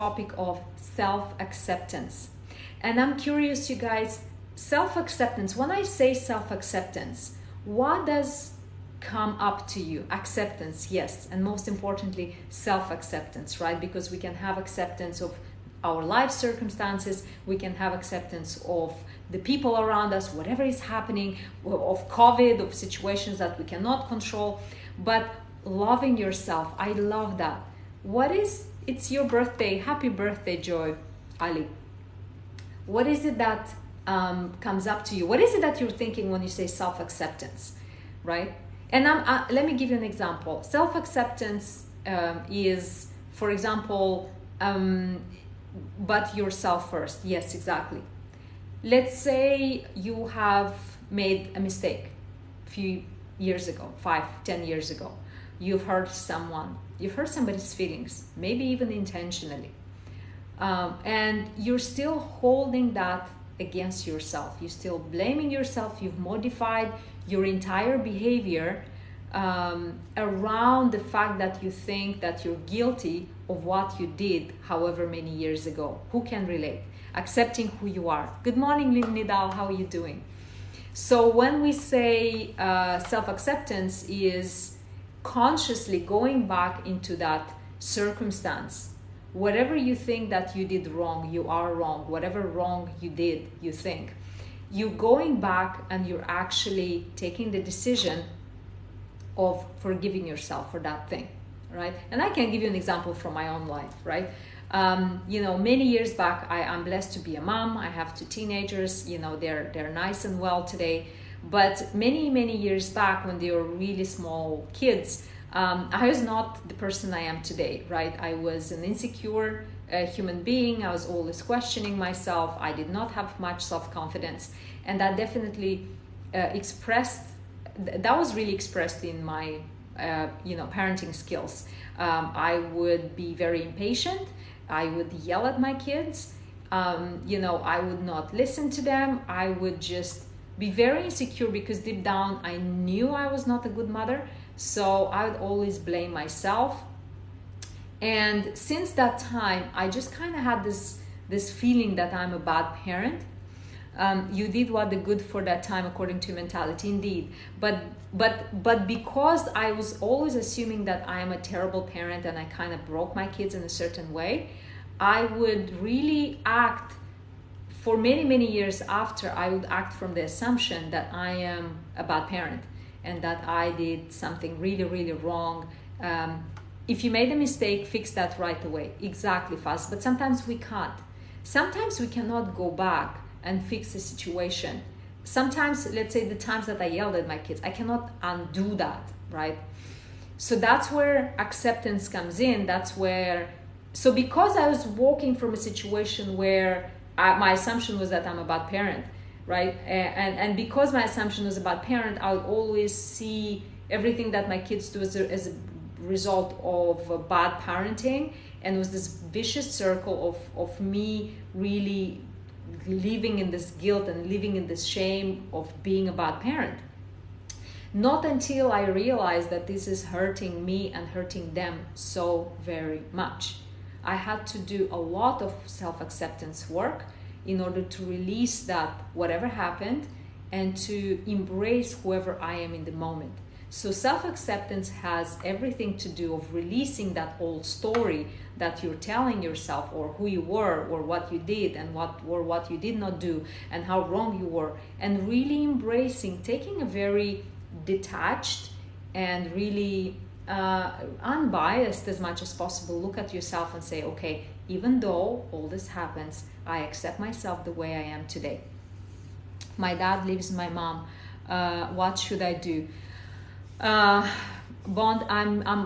topic of self-acceptance. And I'm curious, you guys, self-acceptance, when I say self-acceptance, what does come up to you? Acceptance, yes, and most importantly, self-acceptance, right? Because we can have acceptance of our life circumstances, we can have acceptance of the people around us, whatever is happening, of COVID, of situations that we cannot control, but loving yourself, I love that. It's your birthday. Happy birthday, Joy, Ali. What is it that comes up to you? What is it that you're thinking when you say self-acceptance, right? And let me give you an example. Self-acceptance is, for example, but yourself first. Yes, exactly. Let's say you have made a mistake a few years ago, 5, 10 years ago. You've hurt someone. You've hurt somebody's feelings, maybe even intentionally. And you're still holding that against yourself. You're still blaming yourself. You've modified your entire behavior around the fact that you think that you're guilty of what you did however many years ago. Who can relate? Accepting who you are. Good morning, Nidal. How are you doing? So when we say self-acceptance is consciously going back into that circumstance, whatever you think that you did wrong, you are wrong. Whatever wrong you did, you think, you're going back and you're actually taking the decision of forgiving yourself for that thing, right? And I can give you an example from my own life, right? Many years back, I'm blessed to be a mom. I have 2 teenagers. They're nice and well today. But many years back, when they were really small kids, I was not the person I am today, right? I was an insecure human being. I was always questioning myself. I did not have much self-confidence, and that definitely that was really expressed in my parenting skills. I would be very impatient. I would yell at my kids. I would not listen to them. I would just be very insecure because deep down I knew I was not a good mother. So I would always blame myself. And since that time, I just kind of had this feeling that I'm a bad parent. You did what the good for that time, according to mentality, indeed. But because I was always assuming that I am a terrible parent and I kind of broke my kids in a certain way, I would really act for many years after. I would act from the assumption that I am a bad parent and that I did something really wrong. If you made a mistake, fix that right away. Exactly, fast. But sometimes we can't. Sometimes we cannot go back and fix the situation. Sometimes, let's say the times that I yelled at my kids, I cannot undo that, right? So that's where acceptance comes in. So because I was walking from a situation where my assumption was that I'm a bad parent, right? And because my assumption was a bad parent, I would always see everything that my kids do as a result of bad parenting. And it was this vicious circle of me really living in this guilt and living in this shame of being a bad parent. Not until I realized that this is hurting me and hurting them so very much. I had to do a lot of self-acceptance work in order to release that whatever happened and to embrace whoever I am in the moment. So self-acceptance has everything to do of releasing that old story that you're telling yourself, or who you were, or what you did, and what you did not do, and how wrong you were, and really embracing, taking a very detached and really unbiased as much as possible look at yourself and say, okay, even though all this happens, I accept myself the way I am today. My dad leaves my mom. What should I do? Bond,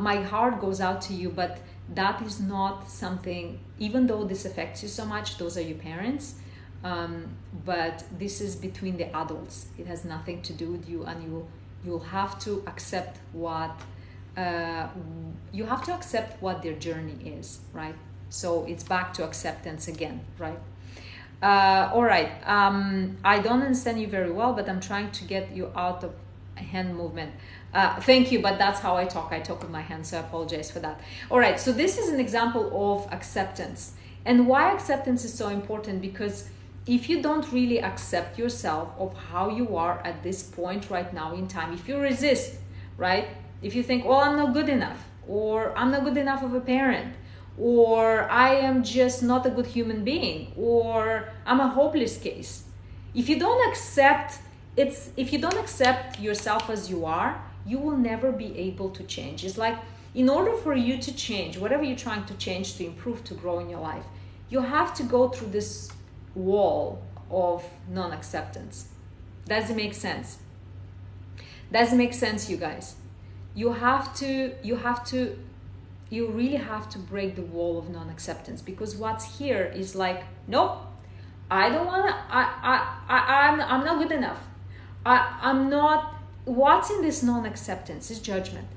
my heart goes out to you, but that is not something, even though this affects you so much, those are your parents, but this is between the adults. It has nothing to do with you, and you'll have to accept what their journey is, right? So it's back to acceptance again, right? All right. I don't understand you very well, but I'm trying to get you out of hand movement. Thank you, but that's how I talk. I talk with my hands, so I apologize for that. All right, so this is an example of acceptance. And why acceptance is so important? Because if you don't really accept yourself of how you are at this point right now in time, if you resist, right? If you think, oh, I'm not good enough, or I'm not good enough of a parent, or I am just not a good human being, or I'm a hopeless case. If you don't accept yourself as you are, you will never be able to change. It's like, in order for you to change, whatever you're trying to change, to improve, to grow in your life, you have to go through this wall of non-acceptance. Does it make sense? Does it make sense, you guys? You really have to break the wall of non-acceptance, because what's here is like, nope, I don't want to, I'm not good enough. I'm not, what's in this non-acceptance is judgment.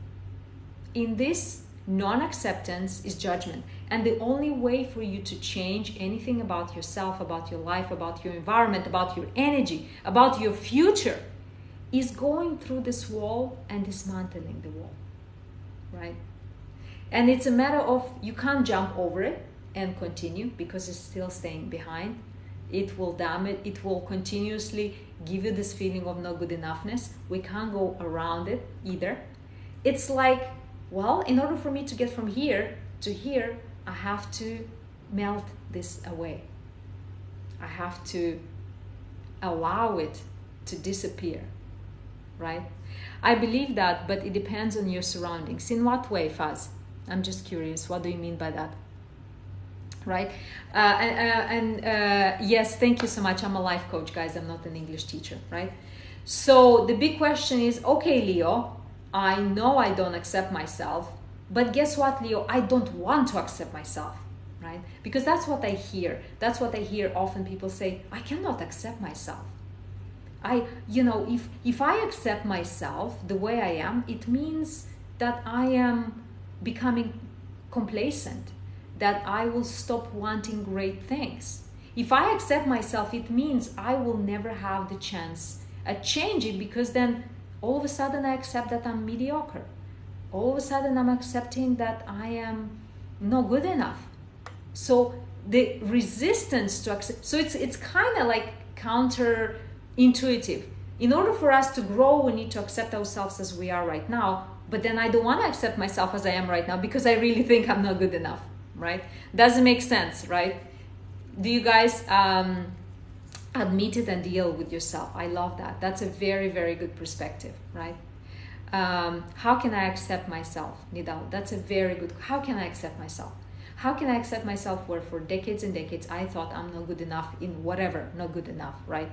In this non-acceptance is judgment. And the only way for you to change anything about yourself, about your life, about your environment, about your energy, about your future, is going through this wall and dismantling the wall, right? And it's a matter of, you can't jump over it and continue, because it's still staying behind. It will damage, it will continuously give you this feeling of not good enoughness. We can't go around it either. It's like, well, in order for me to get from here to here, I have to melt this away. I have to allow it to disappear, right? I believe that, but it depends on your surroundings. In what way, Faz? I'm just curious. What do you mean by that? Right? Yes, thank you so much. I'm a life coach, guys. I'm not an English teacher, right? So the big question is, okay, Lio, I know I don't accept myself, but guess what, Lio? I don't want to accept myself, right? Because that's what I hear. That's what I hear often. People say, I cannot accept myself. If I accept myself the way I am, it means that I am becoming complacent, that I will stop wanting great things. If I accept myself, it means I will never have the chance at changing, because then all of a sudden I accept that I'm mediocre. All of a sudden I'm accepting that I am not good enough. So the resistance to accept, so it's kind of like counterintuitive. In order for us to grow, we need to accept ourselves as we are right now, but then I don't want to accept myself as I am right now because I really think I'm not good enough, right? Doesn't make sense, right? Do you guys admit it and deal with yourself? I love that. That's a very, very good perspective, right? How can I accept myself, Nidal? That's a very good, how can I accept myself? How can I accept myself where for decades and decades I thought I'm not good enough in whatever, not good enough, right?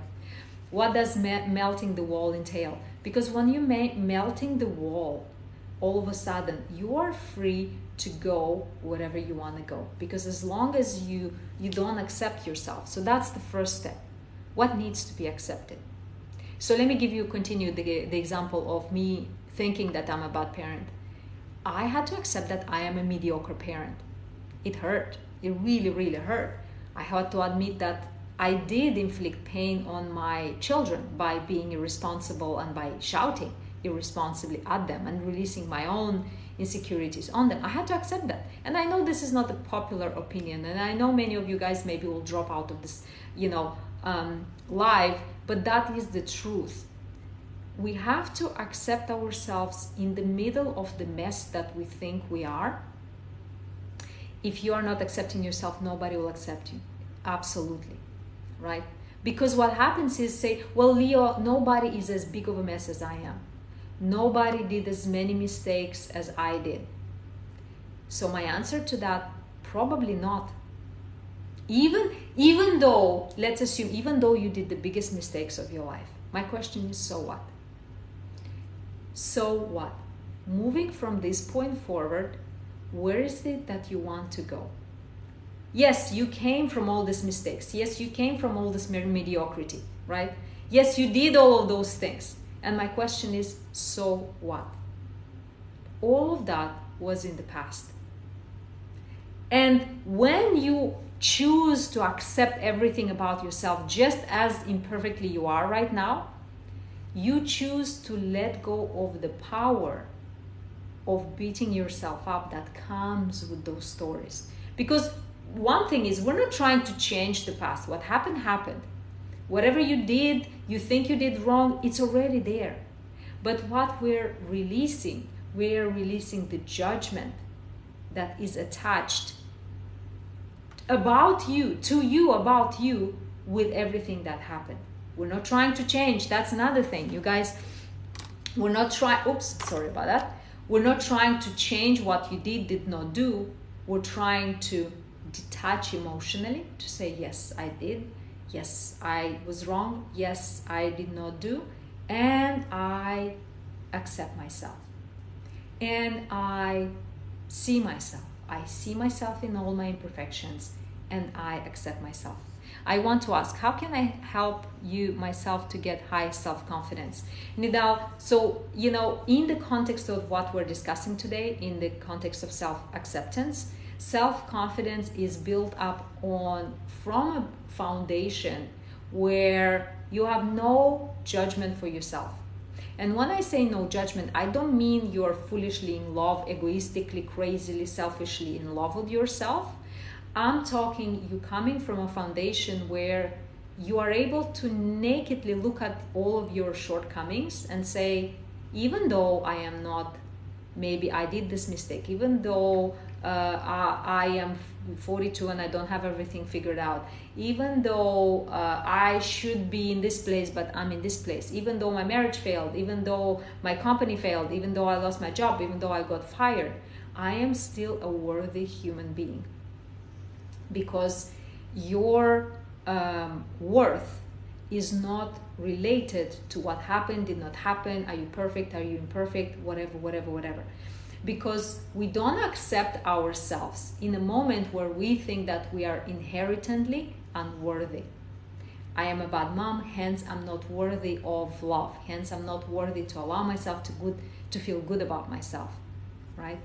What does melting the wall entail? Because when you melting the wall, all of a sudden you are free to go wherever you want to go. Because as long as you don't accept yourself, so that's the first step. What needs to be accepted? So let me continue the example of me thinking that I'm a bad parent. I had to accept that I am a mediocre parent. It hurt. It really, really hurt. I had to admit that I did inflict pain on my children by being irresponsible and by shouting irresponsibly at them and releasing my own insecurities on them. I had to accept that. And I know this is not a popular opinion, and I know many of you guys maybe will drop out of this, live, but that is the truth. We have to accept ourselves in the middle of the mess that we think we are. If you are not accepting yourself, nobody will accept you. Absolutely, right? Because what happens is, say, well, Lio, nobody is as big of a mess as I am. Nobody did as many mistakes as I did. So my answer to that, probably not. Even though, let's assume, even though you did the biggest mistakes of your life, my question is, so what? So what? Moving from this point forward, where is it that you want to go? Yes, you came from all these mistakes. Yes, you came from all this mediocrity, right? Yes, you did all of those things. And my question is, so what? All of that was in the past. And when you choose to accept everything about yourself just as imperfectly you are right now, you choose to let go of the power of beating yourself up that comes with those stories. Because one thing is, we're not trying to change the past. What happened, happened. Whatever you did, you think you did wrong, it's already there. But what we're releasing the judgment that is attached about you, about you, with everything that happened. We're not trying to change. That's another thing, you guys. We're not trying, sorry about that. We're not trying to change what you did not do. We're trying to detach emotionally, to say, yes, I did. Yes, I was wrong. Yes, I did not do. And I accept myself. And I see myself. I see myself in all my imperfections, and I accept myself. I want to ask, how can I help myself to get high self-confidence? Nidal, so, in the context of what we're discussing today, in the context of self-acceptance, self-confidence is built up from a foundation where you have no judgment for yourself. And when I say no judgment, I don't mean you're foolishly in love, egoistically, crazily, selfishly in love with yourself. I'm talking you coming from a foundation where you are able to nakedly look at all of your shortcomings and say, even though I am not, maybe I did this mistake, even though I am 42 and I don't have everything figured out, even though I should be in this place but I'm in this place, even though my marriage failed, even though my company failed, even though I lost my job, even though I got fired, I am still a worthy human being. Because your worth is not related to what happened, did not happen, are you perfect, are you imperfect, whatever. Because we don't accept ourselves in a moment where we think that we are inherently unworthy. I am a bad mom, hence I'm not worthy of love, hence I'm not worthy to allow myself to feel good about myself, right?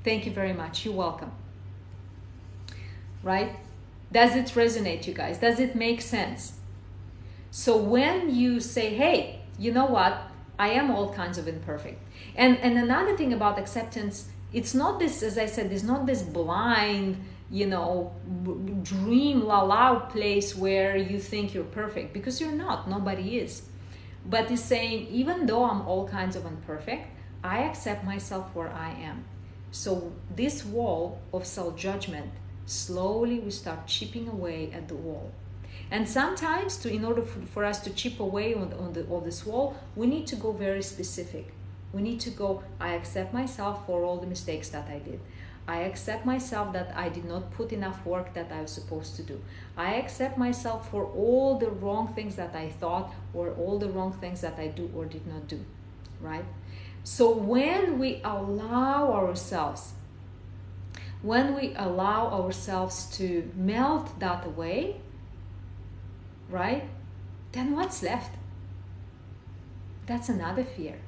Thank you very much, you're welcome. Right? Does it resonate, you guys? Does it make sense? So when you say, hey, you know what? I am all kinds of imperfect. And another thing about acceptance, it's not this, as I said, it's not this blind, dream la place where you think you're perfect, because you're not, nobody is. But it's saying, even though I'm all kinds of imperfect, I accept myself where I am. So this wall of self-judgment, slowly we start chipping away at the wall. And sometimes, in order for us to chip away on this wall, we need to go very specific. We need to go, I accept myself for all the mistakes that I did. I accept myself that I did not put enough work that I was supposed to do. I accept myself for all the wrong things that I thought, or all the wrong things that I do or did not do, right? So when we allow ourselves to melt that away, right, then what's left? That's another fear.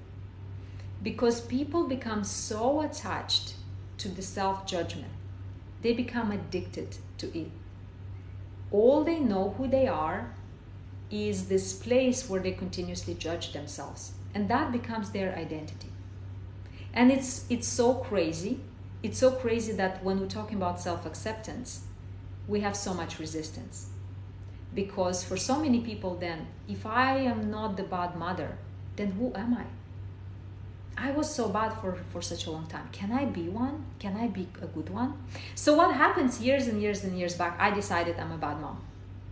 Because people become so attached to the self-judgment, they become addicted to it. All they know who they are is this place where they continuously judge themselves, and that becomes their identity. And it's so crazy. It's so crazy that when we're talking about self-acceptance, we have so much resistance. Because for so many people then, if I am not the bad mother, then who am I? I was so bad for such a long time. Can I be one? Can I be a good one? So what happens years and years and years back, I decided I'm a bad mom.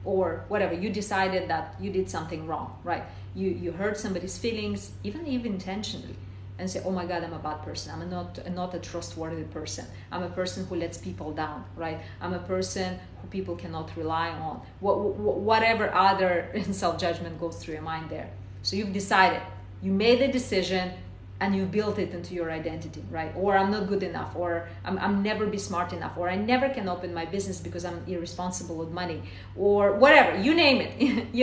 Or whatever, you decided that you did something wrong, right? You hurt somebody's feelings, even intentionally, and say, oh my God, I'm a bad person. I'm not a trustworthy person. I'm a person who lets people down, right? I'm a person who people cannot rely on. Whatever other self-judgment goes through your mind there. So you've decided, you made a decision, and you built it into your identity, right? Or I'm not good enough, or I'm never be smart enough, or I never can open my business because I'm irresponsible with money, or whatever, you name it,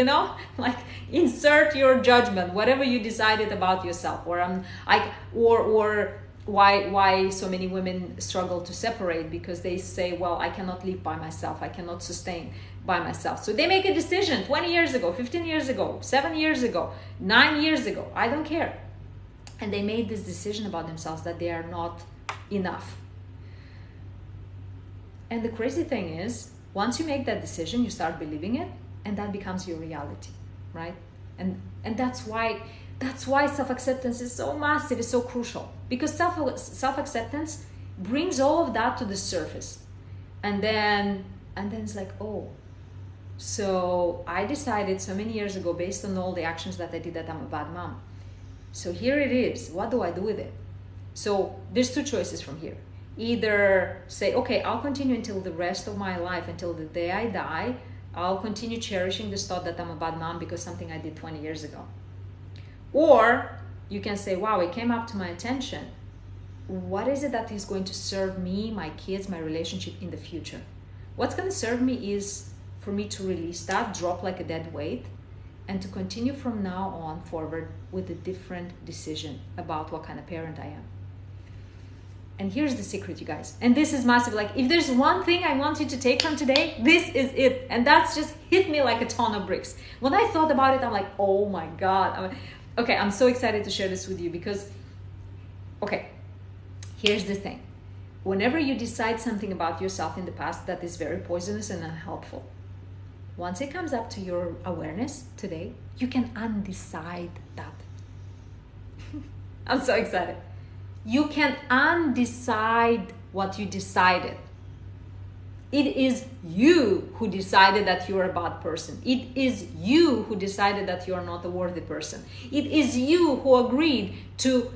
like insert your judgment, whatever you decided about yourself, or why so many women struggle to separate, because they say, well, I cannot live by myself, I cannot sustain by myself. So they make a decision 20 years ago, 15 years ago, 7 years ago, 9 years ago, I don't care. And they made this decision about themselves that they are not enough. And the crazy thing is, once you make that decision, you start believing it, and that becomes your reality, right? And that's why self-acceptance is so massive, it's so crucial, because self-acceptance brings all of that to the surface. And then it's like, oh, so I decided so many years ago, based on all the actions that I did, that I'm a bad mom. So here it is. What do I do with it? So there's two choices from here. Either say, okay, I'll continue until the rest of my life, until the day I die, I'll continue cherishing this thought that I'm a bad mom because something I did 20 years ago. Or you can say, wow, it came up to my attention. What is it that is going to serve me, my kids, my relationship in the future? What's going to serve me is for me to release that, drop like a dead weight, and to continue from now on forward with a different decision about what kind of parent I am. And here's the secret, you guys. And this is massive. Like, if there's one thing I want you to take from today, this is it. And that's just hit me like a ton of bricks. When I thought about it, I'm like, oh my God. Okay, I'm so excited to share this with you because, okay, here's the thing. Whenever you decide something about yourself in the past that is very poisonous and unhelpful, once it comes up to your awareness today, you can undecide that. I'm so excited. You can undecide what you decided. It is you who decided that you're a bad person. It is you who decided that you're not a worthy person. It is you who agreed to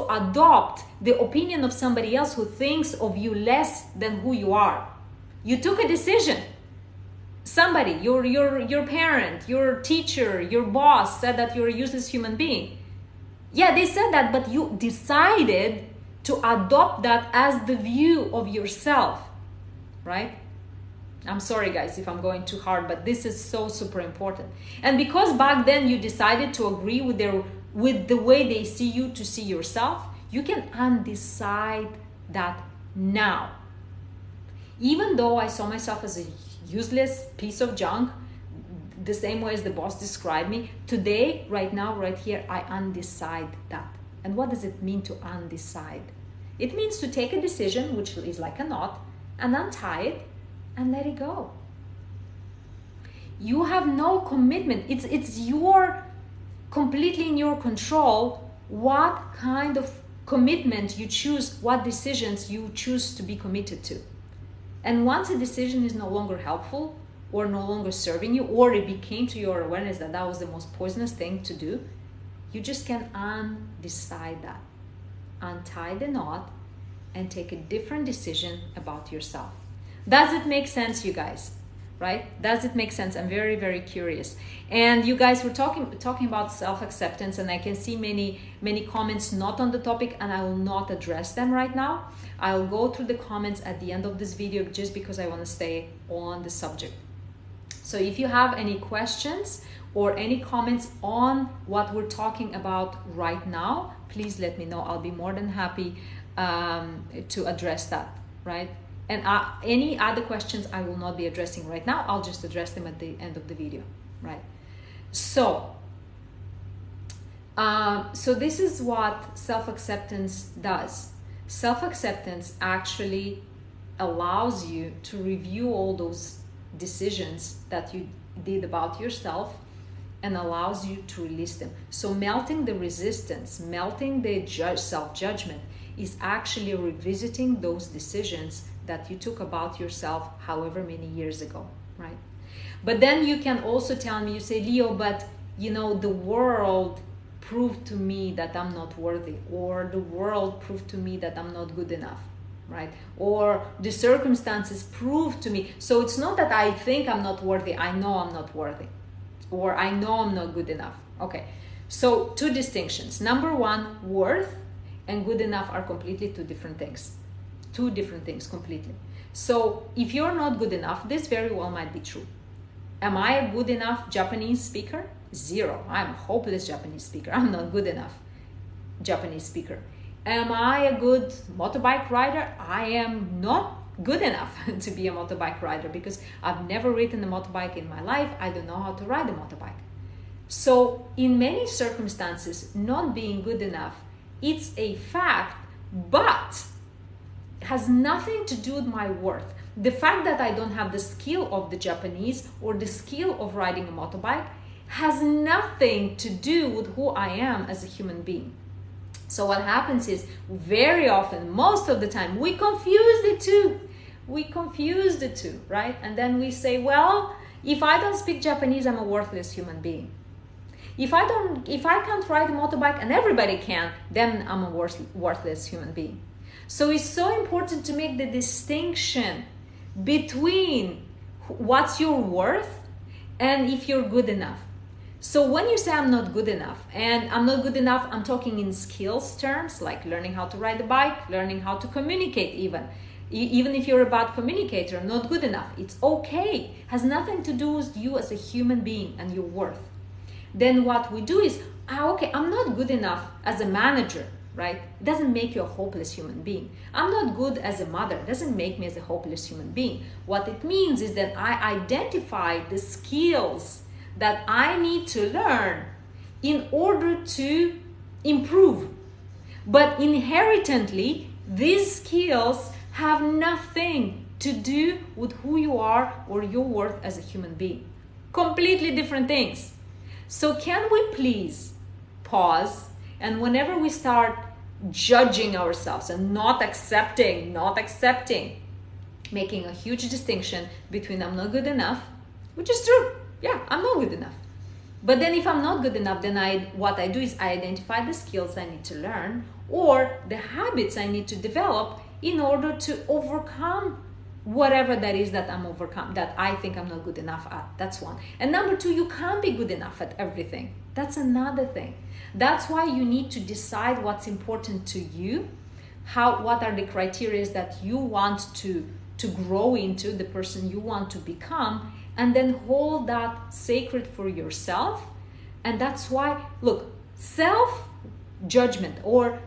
adopt the opinion of somebody else who thinks of you less than who you are. You took a decision. Somebody, your parent, your teacher, your boss said that you're a useless human being. Yeah, they said that, but you decided to adopt that as the view of yourself, right? I'm sorry, guys, if I'm going too hard, but this is so super important. And because back then you decided to agree with the way they see you to see yourself, you can undecide that now. Even though I saw myself as a useless piece of junk, the same way as the boss described me, today, right now, right here, I undecide that. And what does it mean to undecide? It means to take a decision, which is like a knot, and untie it and let it go. You have no commitment. It's your completely in your control what kind of commitment you choose, what decisions you choose to be committed to. And once a decision is no longer helpful or no longer serving you, or it became to your awareness that that was the most poisonous thing to do, you just can undecide that. Untie the knot and take a different decision about yourself. Does it make sense, you guys? Right? Does it make sense? I'm very, very curious. And you guys were talking about self-acceptance, and I can see many comments not on the topic, and I will not address them right now. I'll go through the comments at the end of this video just because I want to stay on the subject. So if you have any questions or any comments on what we're talking about right now, please let me know. I'll be more than happy to address that, right? And any other questions I will not be addressing right now. I'll just address them at the end of the video, right? So this is what self-acceptance does. Self-acceptance actually allows you to review all those decisions that you did about yourself and allows you to release them. So melting the resistance, melting the self-judgment is actually revisiting those decisions that you took about yourself however many years ago, right? But then you can also tell me, you say, Lio, but you know, the world proved to me that I'm not worthy, or the world proved to me that I'm not good enough, right? Or the circumstances proved to me. So it's not that I think I'm not worthy, I know I'm not worthy, or I know I'm not good enough. Okay, so two distinctions. Number one, worth and good enough are completely two different things. Two different things completely. So if you're not good enough, this very well might be true. Am I a good enough Japanese speaker? Zero. I'm a hopeless Japanese speaker. I'm not good enough Japanese speaker. Am I a good motorbike rider? I am not good enough to be a motorbike rider because I've never ridden a motorbike in my life. I don't know how to ride a motorbike. So in many circumstances, not being good enough, it's a fact, but has nothing to do with my worth. The fact that I don't have the skill of the Japanese or the skill of riding a motorbike has nothing to do with who I am as a human being. So what happens is, very often, most of the time, we confuse the two. We confuse the two, right? And then we say, well, if I don't speak Japanese, I'm a worthless human being. If I can't ride a motorbike and everybody can, then I'm a worthless human being. So it's so important to make the distinction between what's your worth and if you're good enough. So when you say I'm not good enough, and I'm not good enough, I'm talking in skills terms, like learning how to ride a bike, learning how to communicate even. Even if you're a bad communicator, not good enough, it's okay. Has nothing to do with you as a human being and your worth. Then what we do is, okay, I'm not good enough as a manager, right? It doesn't make you a hopeless human being. I'm not good as a mother. It doesn't make me as a hopeless human being. What it means is that I identify the skills that I need to learn in order to improve. But inherently, these skills have nothing to do with who you are or your worth as a human being. Completely different things. So can we please pause, and whenever we start judging ourselves and not accepting, making a huge distinction between I'm not good enough, which is true. Yeah, I'm not good enough. But then if I'm not good enough, then what I do is I identify the skills I need to learn or the habits I need to develop in order to overcome whatever that is that that I think I'm not good enough at. That's one. And number two, you can't be good enough at everything. That's another thing. That's why you need to decide what's important to you, what are the criteria that you want to grow into, the person you want to become, and then hold that sacred for yourself. And that's why, look, self-judgment or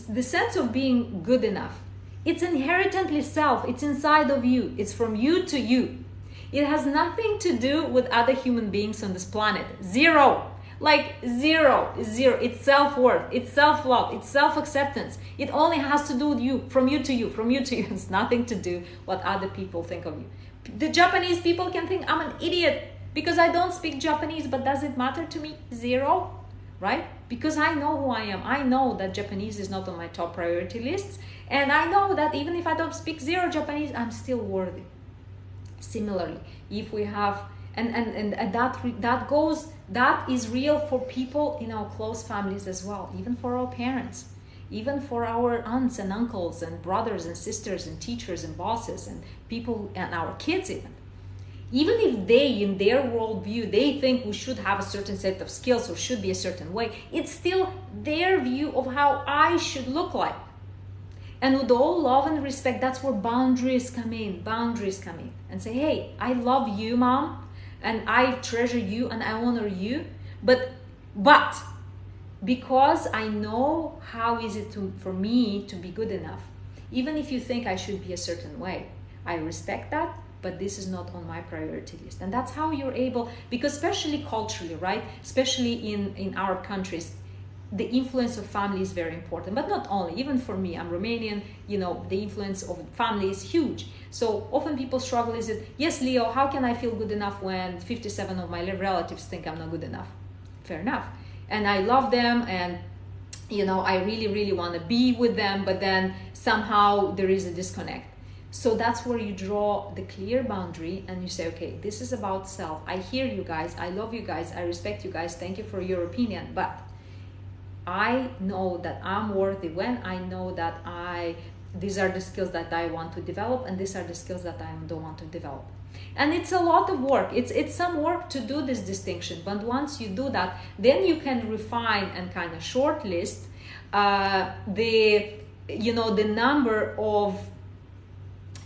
the sense of being good enough, it's inherently self. It's inside of you. It's from you to you. It has nothing to do with other human beings on this planet. Zero. Like zero. It's self-worth. It's self-love. It's self-acceptance. It only has to do with you. From you to you. From you to you. It's nothing to do what other people think of you. The Japanese people can think I'm an idiot because I don't speak Japanese, but does it matter to me? Zero, right? Because I know who I am. I know that Japanese is not on my top priority lists, and I know that even if I don't speak zero Japanese, I'm still worthy. Similarly, if we have and that is real for people in our close families as well, even for our parents. Even for our aunts and uncles and brothers and sisters and teachers and bosses and people and our kids even if they, in their worldview, they think we should have a certain set of skills or should be a certain way, it's still their view of how I should look like. And with all love and respect, that's where boundaries come in and say, hey, I love you, mom, and I treasure you and I honor you, but because I know how is it for me to be good enough. Even if you think I should be a certain way, I respect that, but this is not on my priority list. And that's how you're able, because especially culturally, right? Especially in Arab countries, the influence of family is very important, but not only. Even for me, I'm Romanian, the influence of family is huge. So often people struggle, is it, yes, Lio, how can I feel good enough when 57 of my relatives think I'm not good enough? Fair enough. And I love them, and I really, really want to be with them, but then somehow there is a disconnect. So that's where you draw the clear boundary and you say, okay, this is about self. I hear you guys, I love you guys, I respect you guys, thank you for your opinion, but I know that I'm worthy when I know that these are the skills that I want to develop, and these are the skills that I don't want to develop. And it's a lot of work. It's some work to do this distinction. But once you do that, then you can refine and kind of shortlist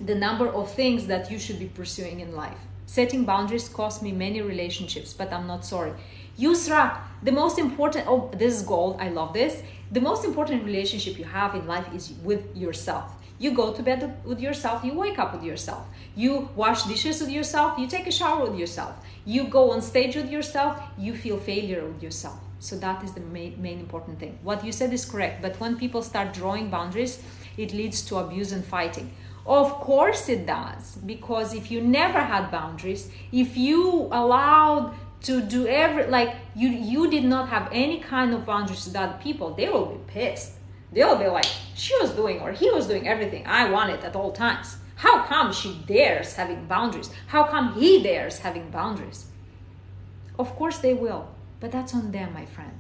the number of things that you should be pursuing in life. Setting boundaries cost me many relationships, but I'm not sorry. Yusra, the most important, this is gold, I love this. The most important relationship you have in life is with yourself. You go to bed with yourself, you wake up with yourself. You wash dishes with yourself, you take a shower with yourself. You go on stage with yourself, you feel failure with yourself. So that is the main important thing. What you said is correct, but when people start drawing boundaries, it leads to abuse and fighting. Of course it does, because if you never had boundaries, if you allowed to do you did not have any kind of boundaries with other people, they will be pissed. They'll be like, she was doing or he was doing everything I wanted at all times. How come she dares having boundaries? How come he dares having boundaries? Of course they will, but that's on them, my friend.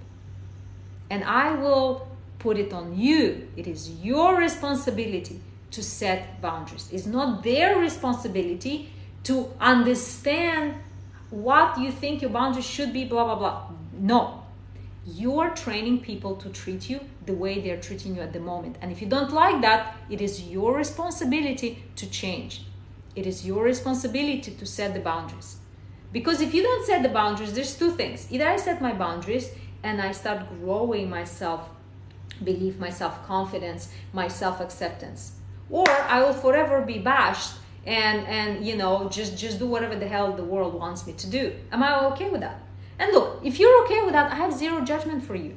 And I will put it on you. It is your responsibility to set boundaries. It's not their responsibility to understand what you think your boundaries should be, blah, blah, blah. No. You are training people to treat you the way they're treating you at the moment. And if you don't like that, it is your responsibility to change. It is your responsibility to set the boundaries. Because if you don't set the boundaries, there's two things. Either I set my boundaries and I start growing my self-belief, my self-confidence, my self-acceptance. Or I will forever be bashed and just do whatever the hell the world wants me to do. Am I okay with that? And look, if you're okay with that, I have zero judgment for you.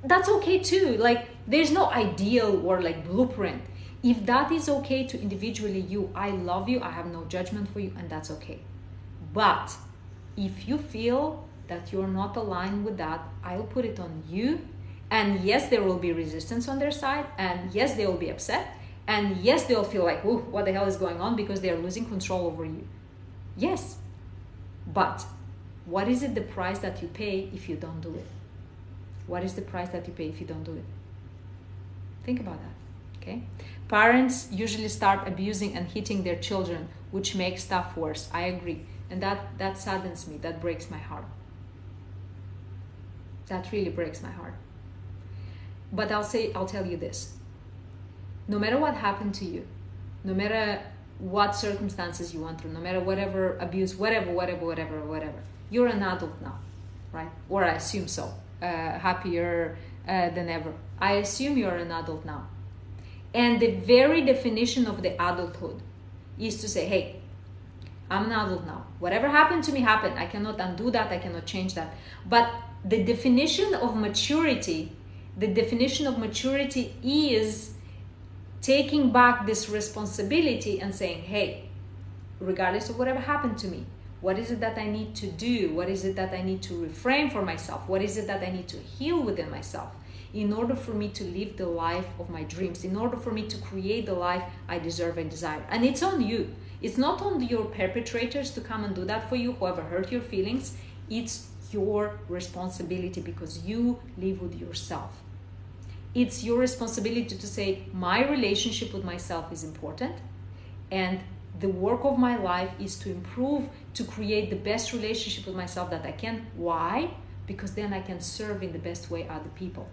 That's okay too. Like, there's no ideal or like blueprint. If that is okay to individually you, I love you, I have no judgment for you, and that's okay. But if you feel that you're not aligned with that, I'll put it on you. And yes, there will be resistance on their side. And yes, they will be upset. And yes, they'll feel like, oh, what the hell is going on? Because they're losing control over you. Yes. But what is it the price that you pay if you don't do it? What is the price that you pay if you don't do it? Think about that, okay? Parents usually start abusing and hitting their children, which makes stuff worse. I agree. And that saddens me. That breaks my heart. That really breaks my heart. But I'll tell you this. No matter what happened to you, no matter what circumstances you went through, no matter whatever abuse, whatever, you're an adult now, right? Or I assume so. Happier than ever. I assume you're an adult now. And the very definition of the adulthood is to say, hey, I'm an adult now. Whatever happened to me happened. I cannot undo that. I cannot change that. But the definition of maturity is taking back this responsibility and saying, hey, regardless of whatever happened to me, what is it that I need to do? What is it that I need to reframe for myself? What is it that I need to heal within myself in order for me to live the life of my dreams, in order for me to create the life I deserve and desire? And it's on you. It's not on your perpetrators to come and do that for you, whoever hurt your feelings. It's your responsibility because you live with yourself. It's your responsibility to say, my relationship with myself is important, and the work of my life is to improve, to create the best relationship with myself that I can. Why? Because then I can serve in the best way other people.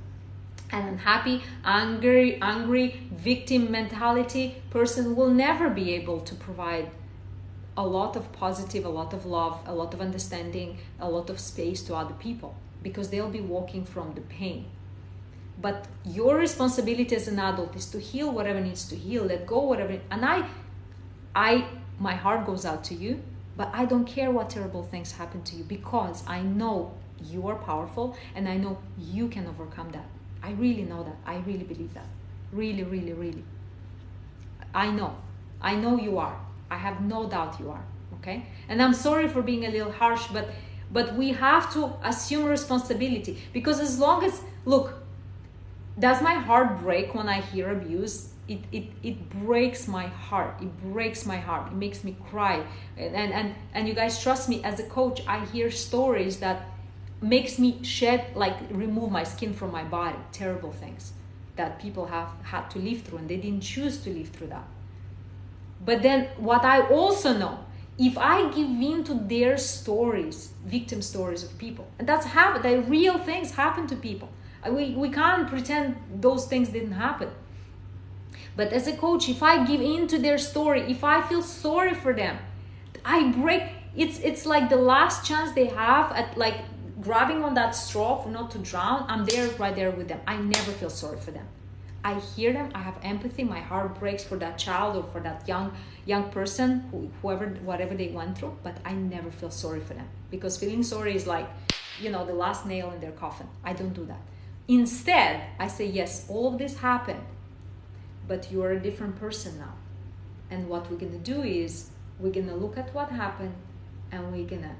An unhappy, angry, victim mentality person will never be able to provide a lot of positive, a lot of love, a lot of understanding, a lot of space to other people, because they'll be walking from the pain. But your responsibility as an adult is to heal whatever needs to heal, let go whatever. And my heart goes out to you, but I don't care what terrible things happen to you, because I know you are powerful and I know you can overcome that. I really know that. I really believe that. Really, really, really. I know you are. I have no doubt you are. Okay? And I'm sorry for being a little harsh, but we have to assume responsibility, because as long as, look, does my heart break when I hear abuse? It breaks my heart. It breaks my heart. It makes me cry. And you guys, trust me, as a coach, I hear stories that makes me remove my skin from my body. Terrible things that people have had to live through, and they didn't choose to live through that. But then what I also know, if I give in to their stories, victim stories of people, and that's happened, that real things happen to people. We can't pretend those things didn't happen. But as a coach, if I give in to their story, if I feel sorry for them, I break. It's like the last chance they have at like grabbing on that straw for not to drown. I'm there, right there with them. I never feel sorry for them. I hear them. I have empathy. My heart breaks for that child or for that young person, whatever they went through. But I never feel sorry for them, because feeling sorry is like, the last nail in their coffin. I don't do that. Instead, I say, yes, all of this happened, but you're a different person now. And what we're going to do is we're going to look at what happened, and we're going to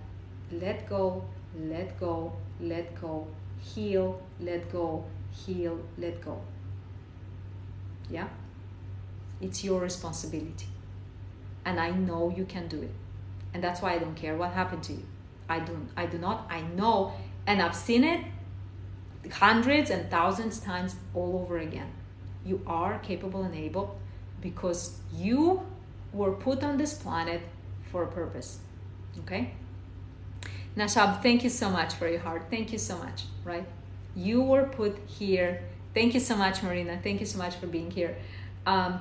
let go, let go, let go, heal, let go, heal, let go. Yeah? It's your responsibility. And I know you can do it. And that's why I don't care what happened to you. I do not. I know, and I've seen it hundreds and thousands of times all over again. You are capable and able because you were put on this planet for a purpose. Okay? Nashab, thank you so much for your heart. Thank you so much, right? You were put here. Thank you so much, Marina. Thank you so much for being here.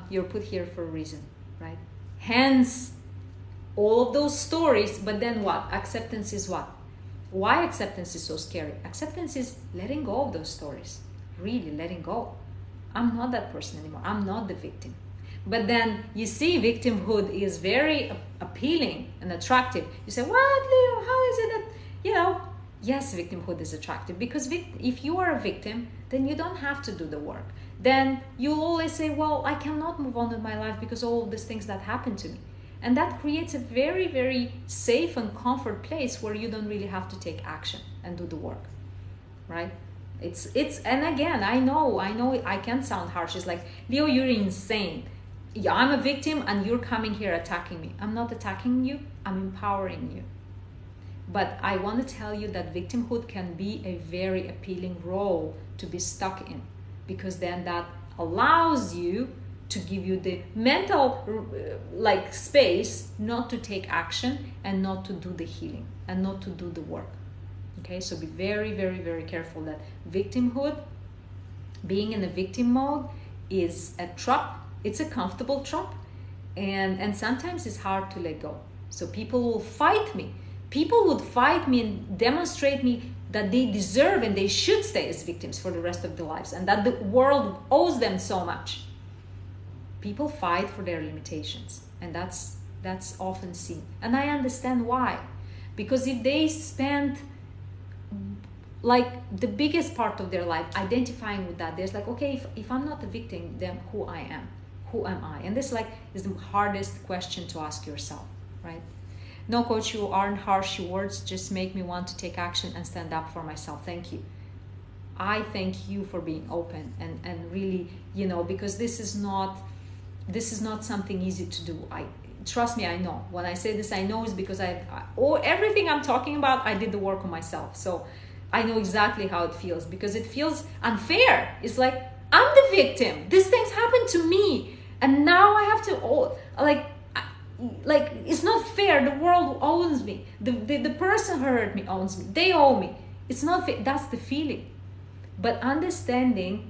You're put here for a reason, right? Hence, all of those stories, but then what? Acceptance is what? Why acceptance is so scary? Acceptance is letting go of those stories. Really letting go. I'm not that person anymore. I'm not the victim. But then you see victimhood is very appealing and attractive. You say, what, Leo? How is it that, yes, victimhood is attractive because if you are a victim, then you don't have to do the work. Then you'll always say, well, I cannot move on with my life because all of these things that happened to me. And that creates a very, very safe and comfort place where you don't really have to take action and do the work, right? And again, I know I can sound harsh. It's like, Leo, you're insane. Yeah, I'm a victim and you're coming here attacking me. I'm not attacking you, I'm empowering you. But I want to tell you that victimhood can be a very appealing role to be stuck in, because then that allows you to give you the mental space not to take action and not to do the healing and not to do the work. Okay, so be very, very, very careful that victimhood, being in a victim mode, is a trap. It's a comfortable trap, and sometimes it's hard to let go. So people will fight me. People would fight me and demonstrate me that they deserve and they should stay as victims for the rest of their lives and that the world owes them so much. People fight for their limitations, and that's often seen. And I understand why. Because if they spend the biggest part of their life identifying with that, there's okay, if I'm not a victim, then who I am? Who am I? And this is the hardest question to ask yourself, right? No, coach, you aren't harsh. Your words just make me want to take action and stand up for myself. Thank you. I thank you for being open and really, because this is not something easy to do. Trust me, I know. When I say this, I know is because everything I'm talking about, I did the work on myself. So I know exactly how it feels, because it feels unfair. It's like, I'm the victim. These things happened to me. And now I have to, it's not fair. The world owns me. The person who hurt me owns me. They owe me. It's not fair. That's the feeling. But understanding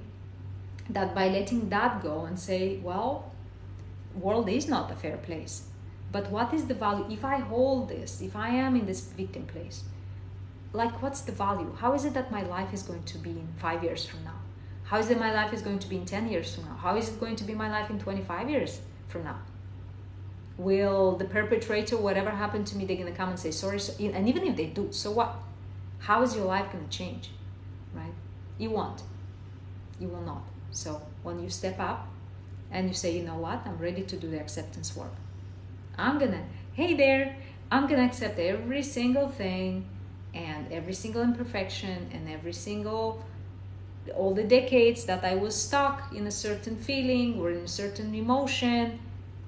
that by letting that go and say, well, world is not a fair place. But what is the value? If I hold this, if I am in this victim place, what's the value? How is it that my life is going to be in 5 years from now? How is it my life is going to be in 10 years from now? How is it going to be my life in 25 years from now? Will the perpetrator, whatever happened to me, they're going to come and say sorry? And even if they do, so what? How is your life going to change, right? You won't. You will not. So when you step up and you say, you know what? I'm ready to do the acceptance work. I'm going to accept every single thing and every single imperfection and all the decades that I was stuck in a certain feeling or in a certain emotion.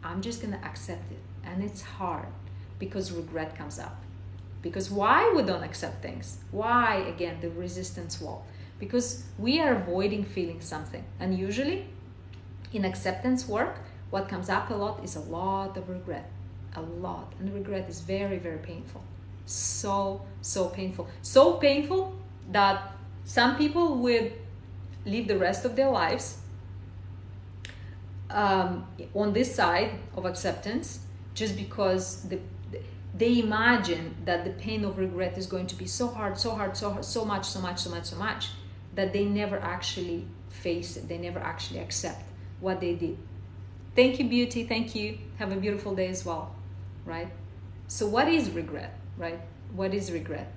I'm just going to accept it. And it's hard because regret comes up. Because why we don't accept things? Why, again, the resistance wall? Because we are avoiding feeling something. And usually in acceptance work, what comes up a lot is a lot of regret. A lot. And regret is very, very painful. So painful. So painful that some people would live the rest of their lives on this side of acceptance, just because they imagine that the pain of regret is going to be so hard, so much, that they never actually face it. They never actually accept what they did. Thank you, beauty. Thank you. Have a beautiful day as well, right? So what is regret, right? What is regret?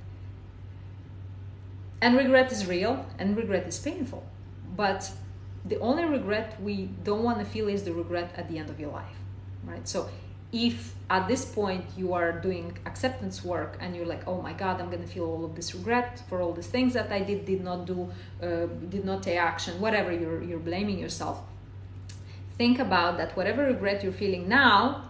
And regret is real and regret is painful. But The only regret we don't want to feel is the regret at the end of your life, right? So if at this point you are doing acceptance work and you're like, oh my God, I'm going to feel all of this regret for all these things that I did not do, did not take action, whatever, you're blaming yourself. Think about that whatever regret you're feeling now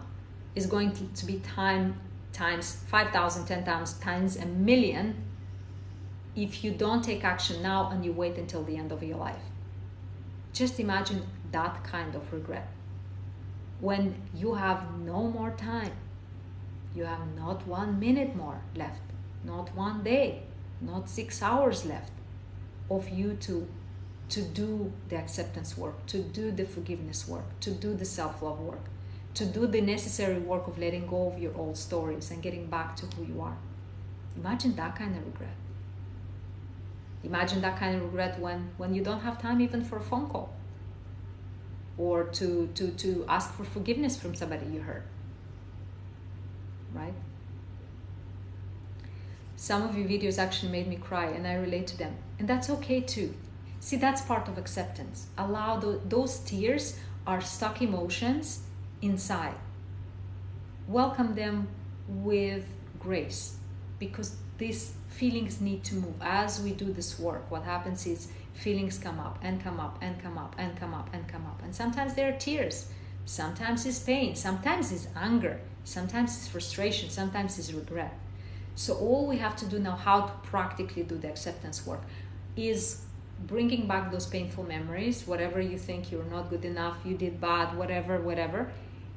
is going to be times 5,000, 10,000, times a million if you don't take action now and you wait until the end of your life. Just imagine that kind of regret. When you have no more time, you have not 1 minute more left, not 1 day, not 6 hours left of you to do the acceptance work, to do the forgiveness work, to do the self-love work, to do the necessary work of letting go of your old stories and getting back to who you are. Imagine that kind of regret. Imagine that kind of regret when you don't have time even for a phone call, or to ask for forgiveness from somebody you hurt, right? Some of your videos actually made me cry, and I relate to them, and that's okay too. See, that's part of acceptance. Allow those tears are stuck emotions inside. Welcome them with grace, because these feelings need to move. As we do this work, what happens is feelings come up and come up and come up and come up and come up. And sometimes there are tears, sometimes it's pain, sometimes it's anger, sometimes it's frustration, sometimes it's regret. So all we have to do now, how to practically do the acceptance work, is bringing back those painful memories, whatever you think you're not good enough, you did bad, whatever,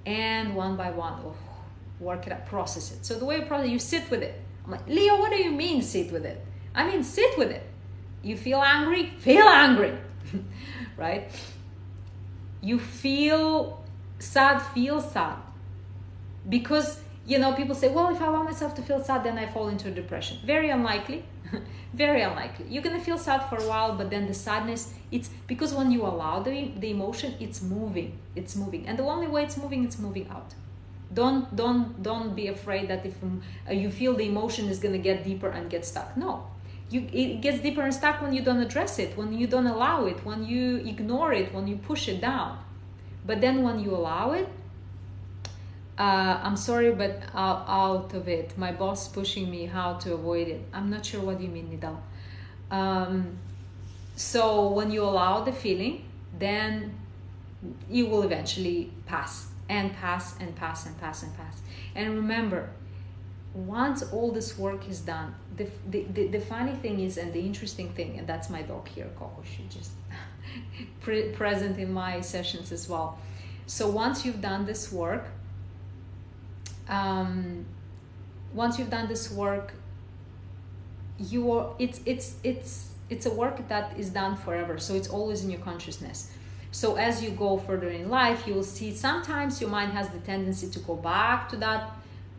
and one by one, work it up, process it. So the way you process, you sit with it. I'm like, Leo, what do you mean sit with it? I mean, sit with it. You feel angry? Feel angry, right? You feel sad? Feel sad. Because, people say, well, if I allow myself to feel sad, then I fall into depression. Very unlikely. Very unlikely. You're going to feel sad for a while, but then the sadness, it's because when you allow the emotion, it's moving. It's moving. And the only way it's moving out. Don't be afraid that if you feel the emotion is going to get deeper and get stuck. No. It gets deeper and stuck when you don't address it, when you don't allow it, when you ignore it, when you push it down. But then when you allow it, I'm sorry, but out of it. My boss pushing me how to avoid it. I'm not sure what you mean, Nidal. So when you allow the feeling, then you will eventually pass and pass and pass and pass and pass. And remember, once all this work is done, the funny thing is, and the interesting thing, and that's my dog here, Coco, she just present in my sessions as well. So once you've done this work, it's a work that is done forever. So it's always in your consciousness. So as you go further in life, you will see sometimes your mind has the tendency to go back to that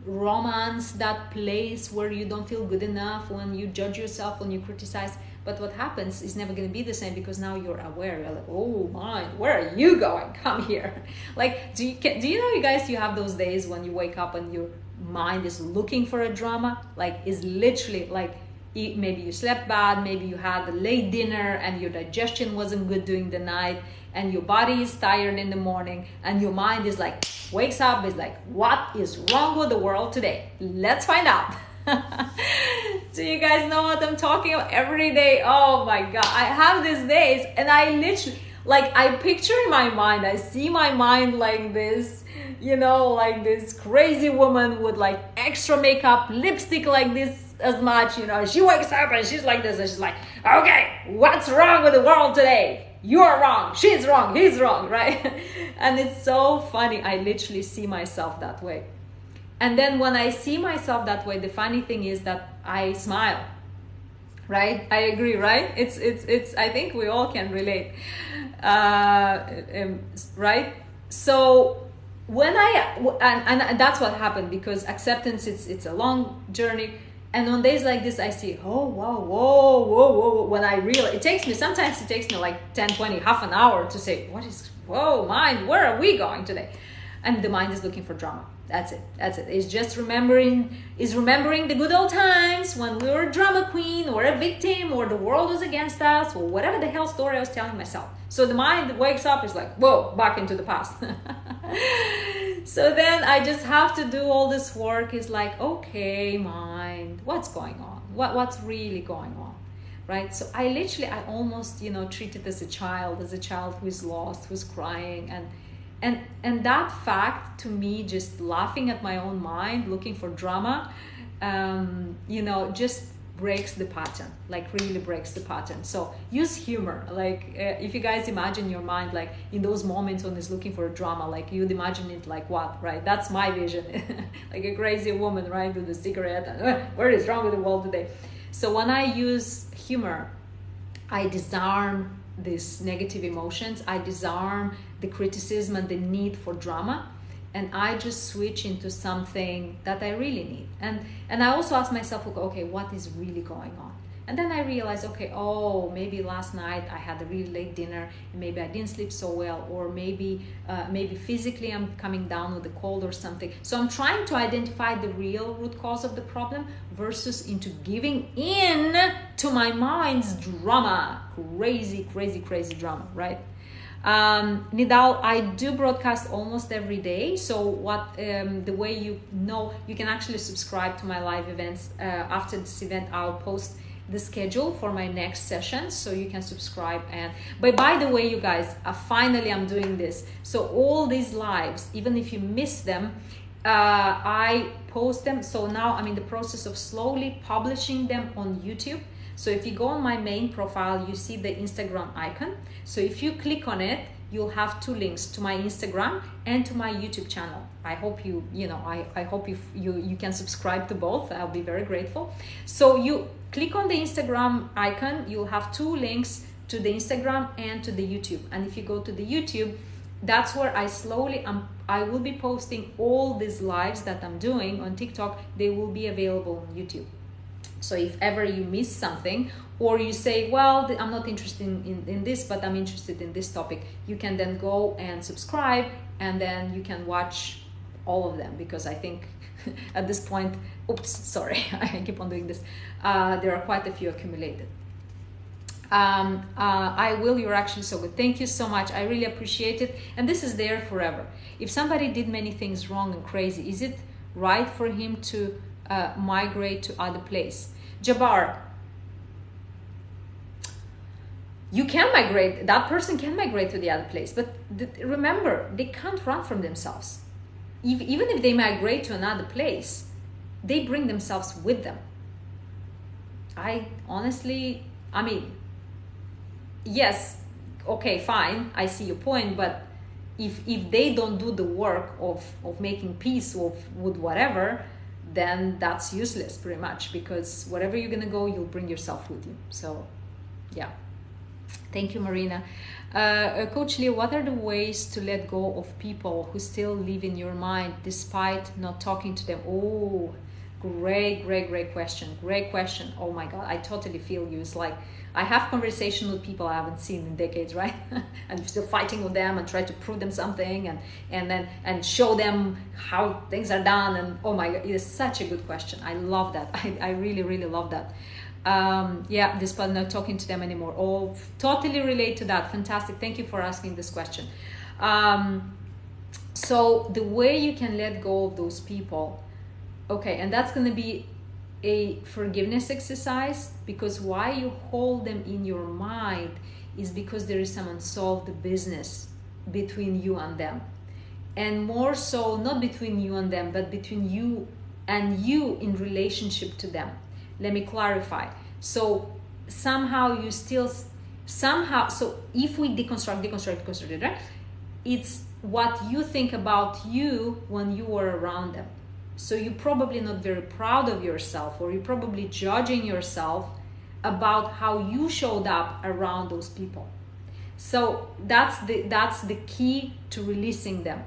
romance, that place where you don't feel good enough, when you judge yourself, when you criticize. But what happens is never going to be the same, because now you're aware. You're like, oh mind, where are you going? Come here. Like, do you know, you guys, you have those days when you wake up and your mind is looking for a drama? Like, is literally like, maybe you slept bad, maybe you had a late dinner and your digestion wasn't good during the night, and your body is tired in the morning, and your mind is like, wakes up, is like, what is wrong with the world today? Let's find out. Do you guys know what I'm talking about? Every day, oh my God, I have these days, and I literally, like, I picture in my mind, I see my mind like this, like this crazy woman with like extra makeup, lipstick like this as much, she wakes up and she's like this, and she's like, okay, what's wrong with the world today? You're wrong, she's wrong, he's wrong, right? And it's so funny. I literally see myself that way. And then when I see myself that way, the funny thing is that I smile, right? I agree, right? It's I think we all can relate, right? So when and that's what happened, because acceptance, it's a long journey. And on days like this, I see, oh, wow, whoa. When I realize, sometimes it takes me like 10, 20, half an hour to say, whoa, mind, where are we going today? And the mind is looking for drama. That's it. It's just remembering the good old times when we were a drama queen or a victim or the world was against us or whatever the hell story I was telling myself. So the mind wakes up, is like, whoa, back into the past. So then I just have to do all this work. Is like, okay, mind, what's going on? What's really going on? Right? So I almost, treat it as a child who is lost, who's crying, and that fact to me, just laughing at my own mind, looking for drama, just breaks the pattern, like really breaks the pattern. So use humor. Like if you guys imagine your mind, like in those moments when it's looking for a drama, like you'd imagine it like what, right? That's my vision. Like a crazy woman, right, with a cigarette and what is wrong with the world today? So when I use humor, I disarm these negative emotions. I disarm the criticism and the need for drama, and I just switch into something that I really need. And I also ask myself, okay, what is really going on? And then I realize, okay, maybe last night I had a really late dinner, and maybe I didn't sleep so well, or maybe physically I'm coming down with a cold or something. So I'm trying to identify the real root cause of the problem versus into giving in to my mind's drama, crazy drama, right? Nidal, I do broadcast almost every day. So the way you can actually subscribe to my live events. After this event, I'll post the schedule for my next session, so you can subscribe. But by the way, you guys, finally I'm doing this. So all these lives, even if you miss them, I post them. So now I'm in the process of slowly publishing them on YouTube. So if you go on my main profile, you see the Instagram icon. So if you click on it, you'll have two links to my Instagram and to my YouTube channel. I hope I hope you can subscribe to both. I'll be very grateful. So you click on the Instagram icon, you'll have two links to the Instagram and to the YouTube. And if you go to the YouTube, that's where I will be posting all these lives that I'm doing on TikTok. They will be available on YouTube. So if ever you miss something, or you say, well, I'm not interested in this, but I'm interested in this topic, you can then go and subscribe, and then you can watch all of them, because I think at this point, I keep on doing this, there are quite a few accumulated. I will, you're actually so good. Thank you so much. I really appreciate it. And this is there forever. If somebody did many things wrong and crazy, is it right for him to migrate to other place? Jabbar, you can migrate, that person can migrate to the other place, but remember, they can't run from themselves. Even if they migrate to another place, they bring themselves with them. Yes, okay, fine, I see your point, but if they don't do the work of making peace with whatever, then that's useless pretty much, because wherever you're gonna go, you'll bring yourself with you. So yeah, thank you, Marina. Coach Lio, what are the ways to let go of people who still live in your mind despite not talking to them? Oh, great question. Oh my God, I totally feel you. It's like I have conversation with people I haven't seen in decades, right? And I'm still fighting with them and try to prove them something and show them how things are done. And oh my God, it is such a good question. I love that. I really love that. Yeah, despite not talking to them anymore. Oh, totally relate to that. Fantastic. Thank you for asking this question. So the way you can let go of those people, okay, and that's going to be a forgiveness exercise, because why you hold them in your mind is because there is some unsolved business between you and them, and more so not between you and them, but between you and you in relationship to them. Let me clarify. So somehow you still so if we deconstruct, right? It's what you think about you when you were around them. So you're probably not very proud of yourself, or you're probably judging yourself about how you showed up around those people. So that's the key to releasing them.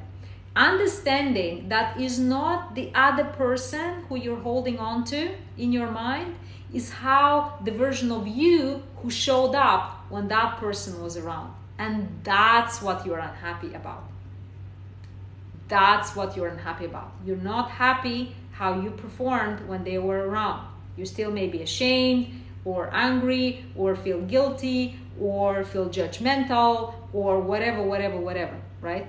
Understanding that is not the other person who you're holding on to in your mind, is how the version of you who showed up when that person was around. And that's what you're unhappy about. That's what you're unhappy about. You're not happy how you performed when they were around. You still may be ashamed or angry or feel guilty or feel judgmental or whatever, right?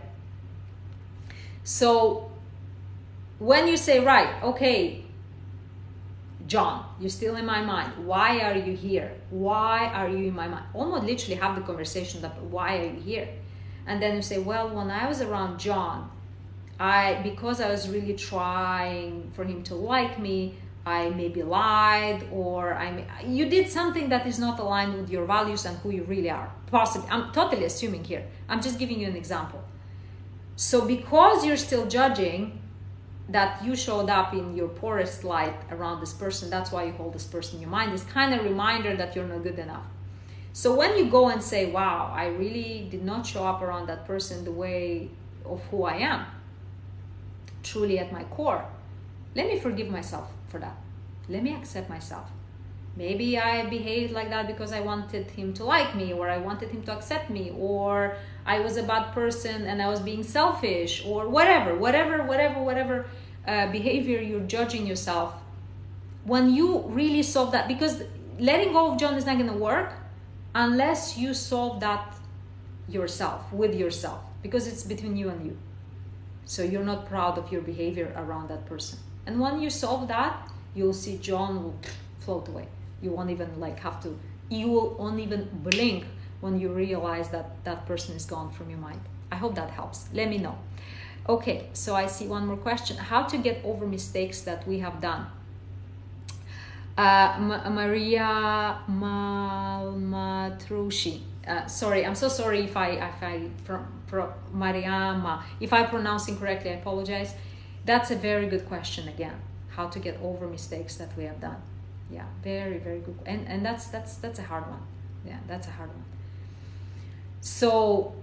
So when you say, right, okay, John, you're still in my mind. Why are you here? Why are you in my mind? Almost literally have the conversation that, why are you here? And then you say, well, when I was around John, because I was really trying for him to like me, I maybe lied, or you did something that is not aligned with your values and who you really are. Possibly, I'm totally assuming here. I'm just giving you an example. So because you're still judging that you showed up in your poorest light around this person, that's why you hold this person in your mind. It's kind of a reminder that you're not good enough. So when you go and say, wow, I really did not show up around that person the way of who I am, truly at my core, let me forgive myself for that. Let me accept myself. Maybe I behaved like that because I wanted him to like me, or I wanted him to accept me, or I was a bad person and I was being selfish, or whatever behavior you're judging yourself. When you really solve that, because letting go of John is not going to work unless you solve that yourself, with yourself, because it's between you and you. So you're not proud of your behavior around that person. And when you solve that, you'll see John will float away. You won't even you won't even blink when you realize that that person is gone from your mind. I hope that helps. Let me know. Okay, so I see one more question. How to get over mistakes that we have done? Maria Malmatrushi. Sorry, I'm so sorry if Mariama, if I pronounce incorrectly, I apologize. That's a very good question again. How to get over mistakes that we have done. Yeah, very, very good. And that's a hard one. Yeah, that's a hard one. So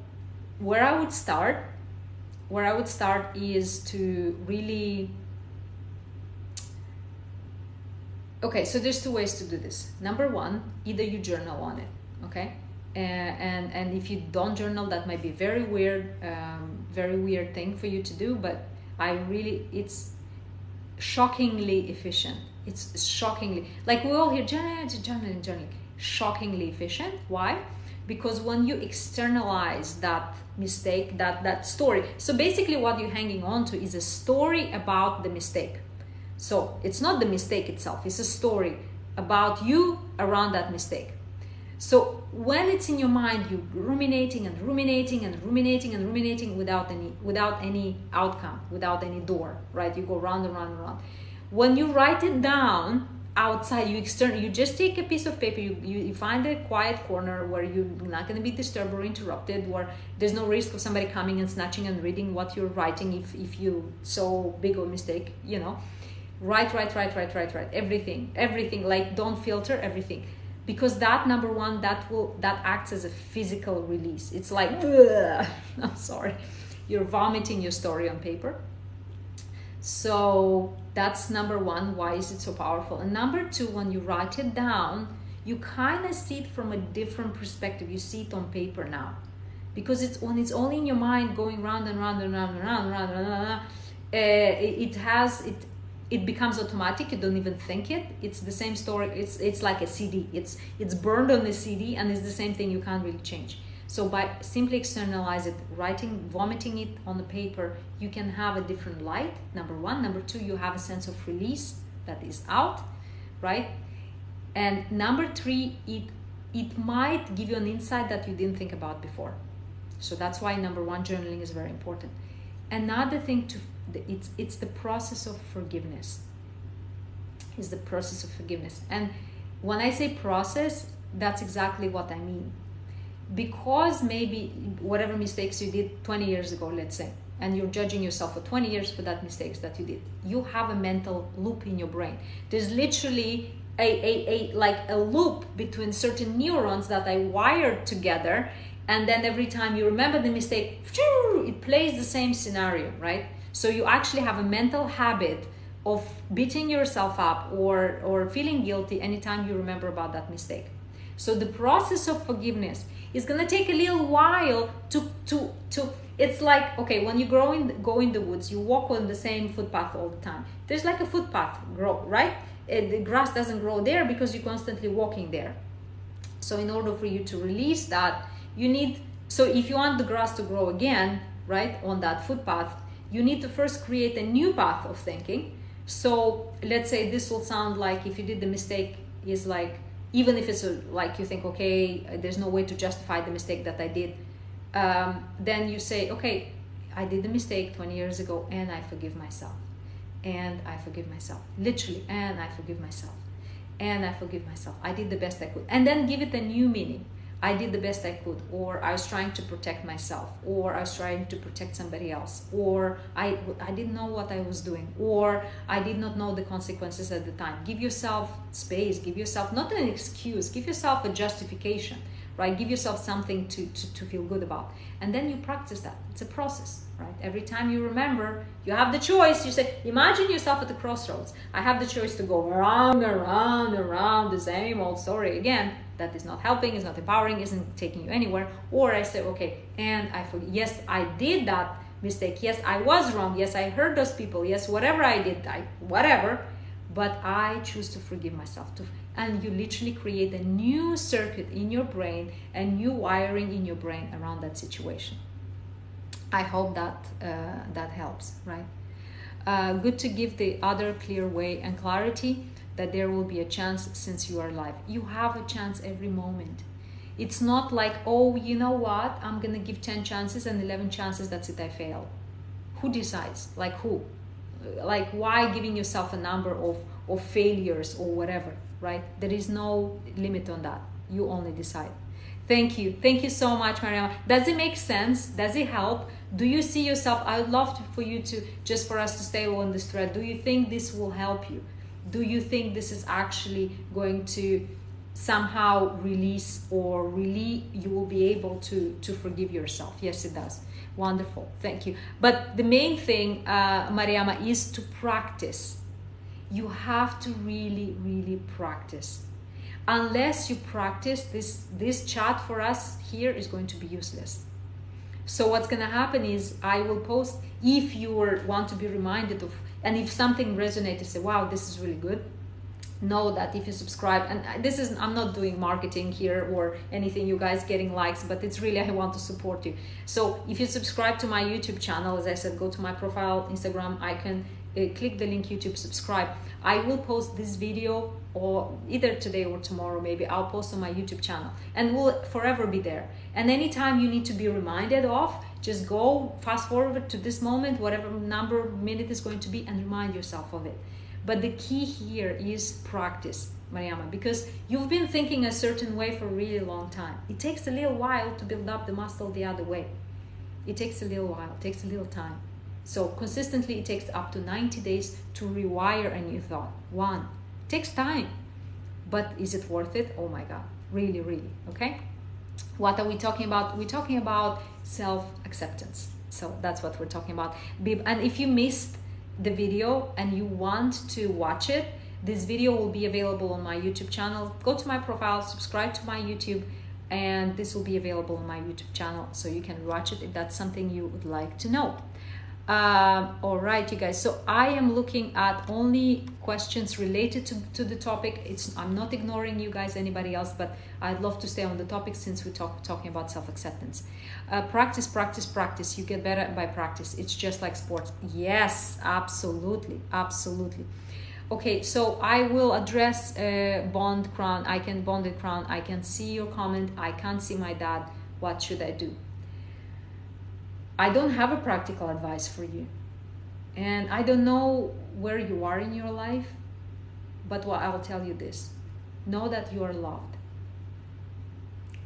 where I would start is to really, okay, so there's two ways to do this. Number one, either you journal on it, okay? And if you don't journal, that might be very weird thing for you to do, but it's shockingly efficient. It's shockingly, like we all hear journaling, shockingly efficient. Why? Because when you externalize that mistake, that story, so basically what you're hanging on to is a story about the mistake. So it's not the mistake itself, it's a story about you around that mistake. So when it's in your mind, you're ruminating without any outcome, without any door, right? You go round and round and round. When you write it down outside, you just take a piece of paper, you find a quiet corner where you're not going to be disturbed or interrupted, where there's no risk of somebody coming and snatching and reading what you're writing if you so big of a mistake, you know. Write everything, like don't filter everything. Because that, number one, that acts as a physical release. It's like, I'm sorry, you're vomiting your story on paper. So that's number one. Why is it so powerful? And number two, when you write it down, you kind of see it from a different perspective. You see it on paper now, because it's only in your mind going round and round and round and round. It becomes automatic. You don't even think it. It's the same story. It's like a CD. It's burned on the CD, and it's the same thing. You can't really change. So by simply externalize it, vomiting it on the paper, you can have a different light. Number one. Number two, you have a sense of release that is out, right? And number three, it might give you an insight that you didn't think about before. So that's why number one, journaling is very important. Another thing it's the process of forgiveness. It's the process of forgiveness. And when I say process, that's exactly what I mean. Because maybe whatever mistakes you did 20 years ago, let's say, and you're judging yourself for 20 years for that mistakes that you did, you have a mental loop in your brain. There's literally a loop between certain neurons that are wired together, and then every time you remember the mistake, it plays the same scenario, right? So you actually have a mental habit of beating yourself up or feeling guilty anytime you remember about that mistake. So the process of forgiveness is going to take a little while to It's like, okay, when you go in the woods, you walk on the same footpath all the time. There's like a footpath grow, right? The grass doesn't grow there because you're constantly walking there. So in order for you to release that, you need, so if you want the grass to grow again, right, on that footpath, you need to first create a new path of thinking. So let's say this will sound like, if you did the mistake, is like, even if it's like you think, okay, there's no way to justify the mistake that I did, then you say, okay, I did the mistake 20 years ago and I forgive myself. And I forgive myself, literally, and I forgive myself. And I forgive myself. I did the best I could. And then give it a new meaning. I did the best I could, or I was trying to protect myself, or I was trying to protect somebody else, or I didn't know what I was doing, or I did not know the consequences at the time. Give yourself space, give yourself, not an excuse, give yourself a justification, right? Give yourself something to feel good about. And then you practice that. It's a process, right? Every time you remember, you have the choice. You say, imagine yourself at the crossroads. I have the choice to go around, around, around the same old story again. That is not helping, is not empowering, isn't taking you anywhere. Or I say, okay, and I forget. Yes, I did that mistake. Yes, I was wrong. Yes, I hurt those people. Yes, whatever I did, whatever. But I choose to forgive myself. And you literally create a new circuit in your brain, a new wiring in your brain around that situation. I hope that that helps, right? Good to give the other clear way and clarity that there will be a chance since you are alive. You have a chance every moment. It's not like, oh, you know what? I'm going to give 10 chances and 11 chances, that's it, I fail. Who decides? Like who? Like why giving yourself a number of failures or whatever, right? There is no limit on that. You only decide. Thank you. Thank you so much, Mariama. Does it make sense? Does it help? Do you see yourself? I would love for you to, just for us to stay on this thread. Do you think this will help you? Do you think this is actually going to somehow release, or really you will be able to forgive yourself? Yes, it does. Wonderful. Thank you. But the main thing, Mariama, is to practice. You have to really, really practice. Unless you practice, this chat for us here is going to be useless. So what's going to happen is I will post, if you want to be reminded of, and if something resonates, say, wow, this is really good, know that if you subscribe, and this is, I'm not doing marketing here or anything, you guys getting likes, but it's really, I want to support you. So if you subscribe to my YouTube channel, as I said, go to my profile, Instagram icon, click the link YouTube, subscribe. I will post this video, or either today or tomorrow, maybe I'll post on my YouTube channel, and will forever be there. And anytime you need to be reminded of, just go fast forward to this moment, whatever number minute is going to be, and remind yourself of it. But the key here is practice, Mariama, because you've been thinking a certain way for a really long time. It takes a little while to build up the muscle the other way. It takes a little while, it takes a little time. So consistently, it takes up to 90 days to rewire a new thought. It takes time, but is it worth it? Oh my God, really, really, okay? What are we talking about? We're talking about self-acceptance. So that's what we're talking about. And if you missed the video and you want to watch it, this video will be available on my YouTube channel. Go to my profile, subscribe to my YouTube, and this will be available on my YouTube channel, so you can watch it if that's something you would like to know. All right, you guys, so I am looking at only questions related to the topic. I'm not ignoring you guys, anybody else, but I'd love to stay on the topic since we're talking about self-acceptance. Practice, practice, practice. You get better by practice. It's just like sports. Yes, absolutely, absolutely. Okay, so I will address bonded crown. I can see your comment. I can't see my dad. What should I do? I don't have a practical advice for you, and I don't know where you are in your life, but I will tell you this: know that you are loved.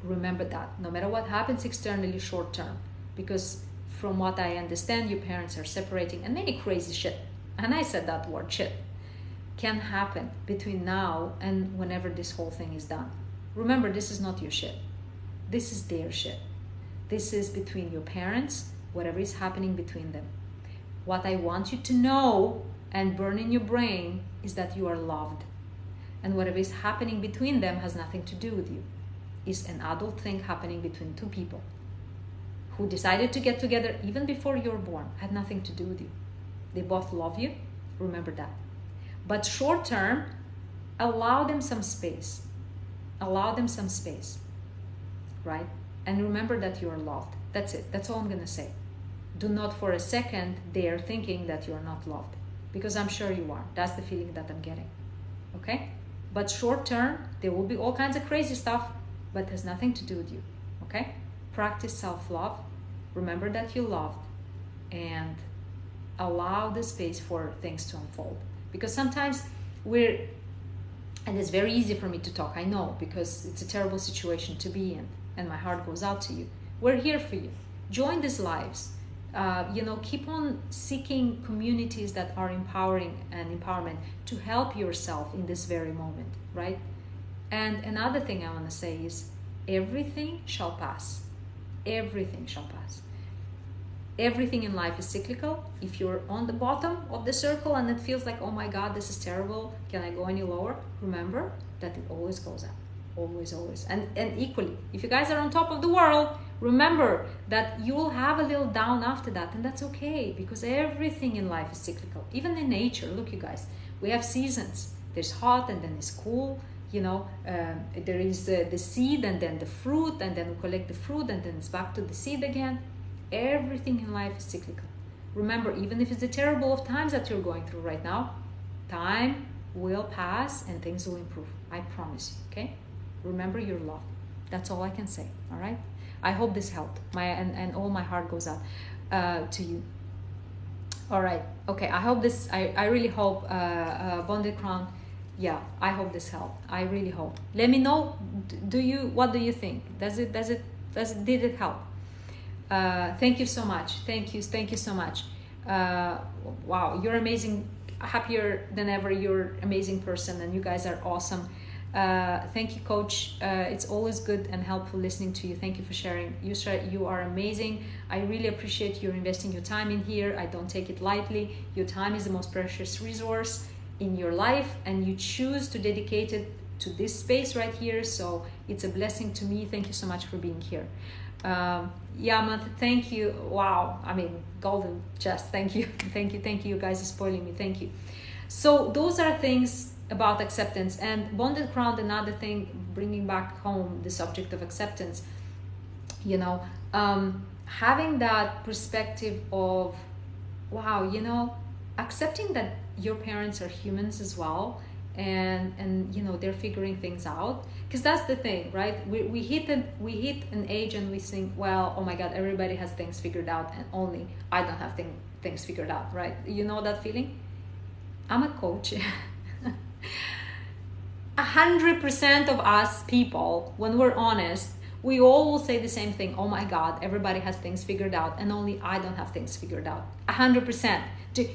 Remember that, no matter what happens externally short term, because from what I understand, your parents are separating, and many crazy shit, and I said that word, shit, can happen between now and whenever this whole thing is done. Remember, this is not your shit. This is their shit. This is between your parents, whatever is happening between them. What I want you to know and burn in your brain is that you are loved. And whatever is happening between them has nothing to do with you. It's an adult thing happening between two people who decided to get together even before you were born had nothing to do with you. They both love you. Remember that. But short term, allow them some space. Allow them some space, right? And remember that you are loved. That's it. That's all I'm going to say. Do not for a second dare thinking that you are not loved, because I'm sure you are. That's the feeling that I'm getting. Okay? But short term, there will be all kinds of crazy stuff, but it has nothing to do with you. Okay? Practice self-love. Remember that you're loved, and allow the space for things to unfold. Because sometimes and it's very easy for me to talk, I know, because it's a terrible situation to be in, and my heart goes out to you. We're here for you. Join these lives. Keep on seeking communities that are empowering and empowerment to help yourself in this very moment, right? And another thing I want to say is, everything shall pass. Everything shall pass. Everything in life is cyclical. If you're on the bottom of the circle and it feels like, oh my God, this is terrible, can I go any lower? Remember that it always goes up. Always, always. And equally, if you guys are on top of the world, remember that you will have a little down after that, and that's okay, because everything in life is cyclical. Even in nature, look you guys, we have seasons. There's hot and then it's cool. There is the seed and then the fruit, and then we collect the fruit and then it's back to the seed again. Everything in life is cyclical. Remember, even if it's the terrible of times that you're going through right now, time will pass and things will improve. I promise you, okay? Remember you're loved. That's all I can say, all right? I hope this helped. And all my heart goes out to you. All right, okay, I hope this, I really hope Bonded Crown, yeah, I hope this helped. I really hope. Let me know, what do you think? Did it help? Thank you so much. Thank you so much. Wow, you're amazing. Happier than ever. You're an amazing person, and you guys are awesome. Thank you, Coach. It's always good and helpful listening to you. Thank you for sharing. Yusra, you are amazing. I really appreciate you investing your time in here. I don't take it lightly. Your time is the most precious resource in your life, and you choose to dedicate it to this space right here. So it's a blessing to me. Thank you so much for being here. Yamat, thank you. Wow, I mean, golden chest. Thank you. You guys are spoiling me. Thank you. So those are things about acceptance. And Bonded Crown, another thing, bringing back home the subject of acceptance, having that perspective of, wow, accepting that your parents are humans as well, and they're figuring things out, because that's the thing, right? We hit an age and we think, well, oh my God, everybody has things figured out and only I don't have things figured out, right? You know that feeling? I'm a coach. 100% of us people, when we're honest, we all will say the same thing. Oh my God, everybody has things figured out and only I don't have things figured out. 100%.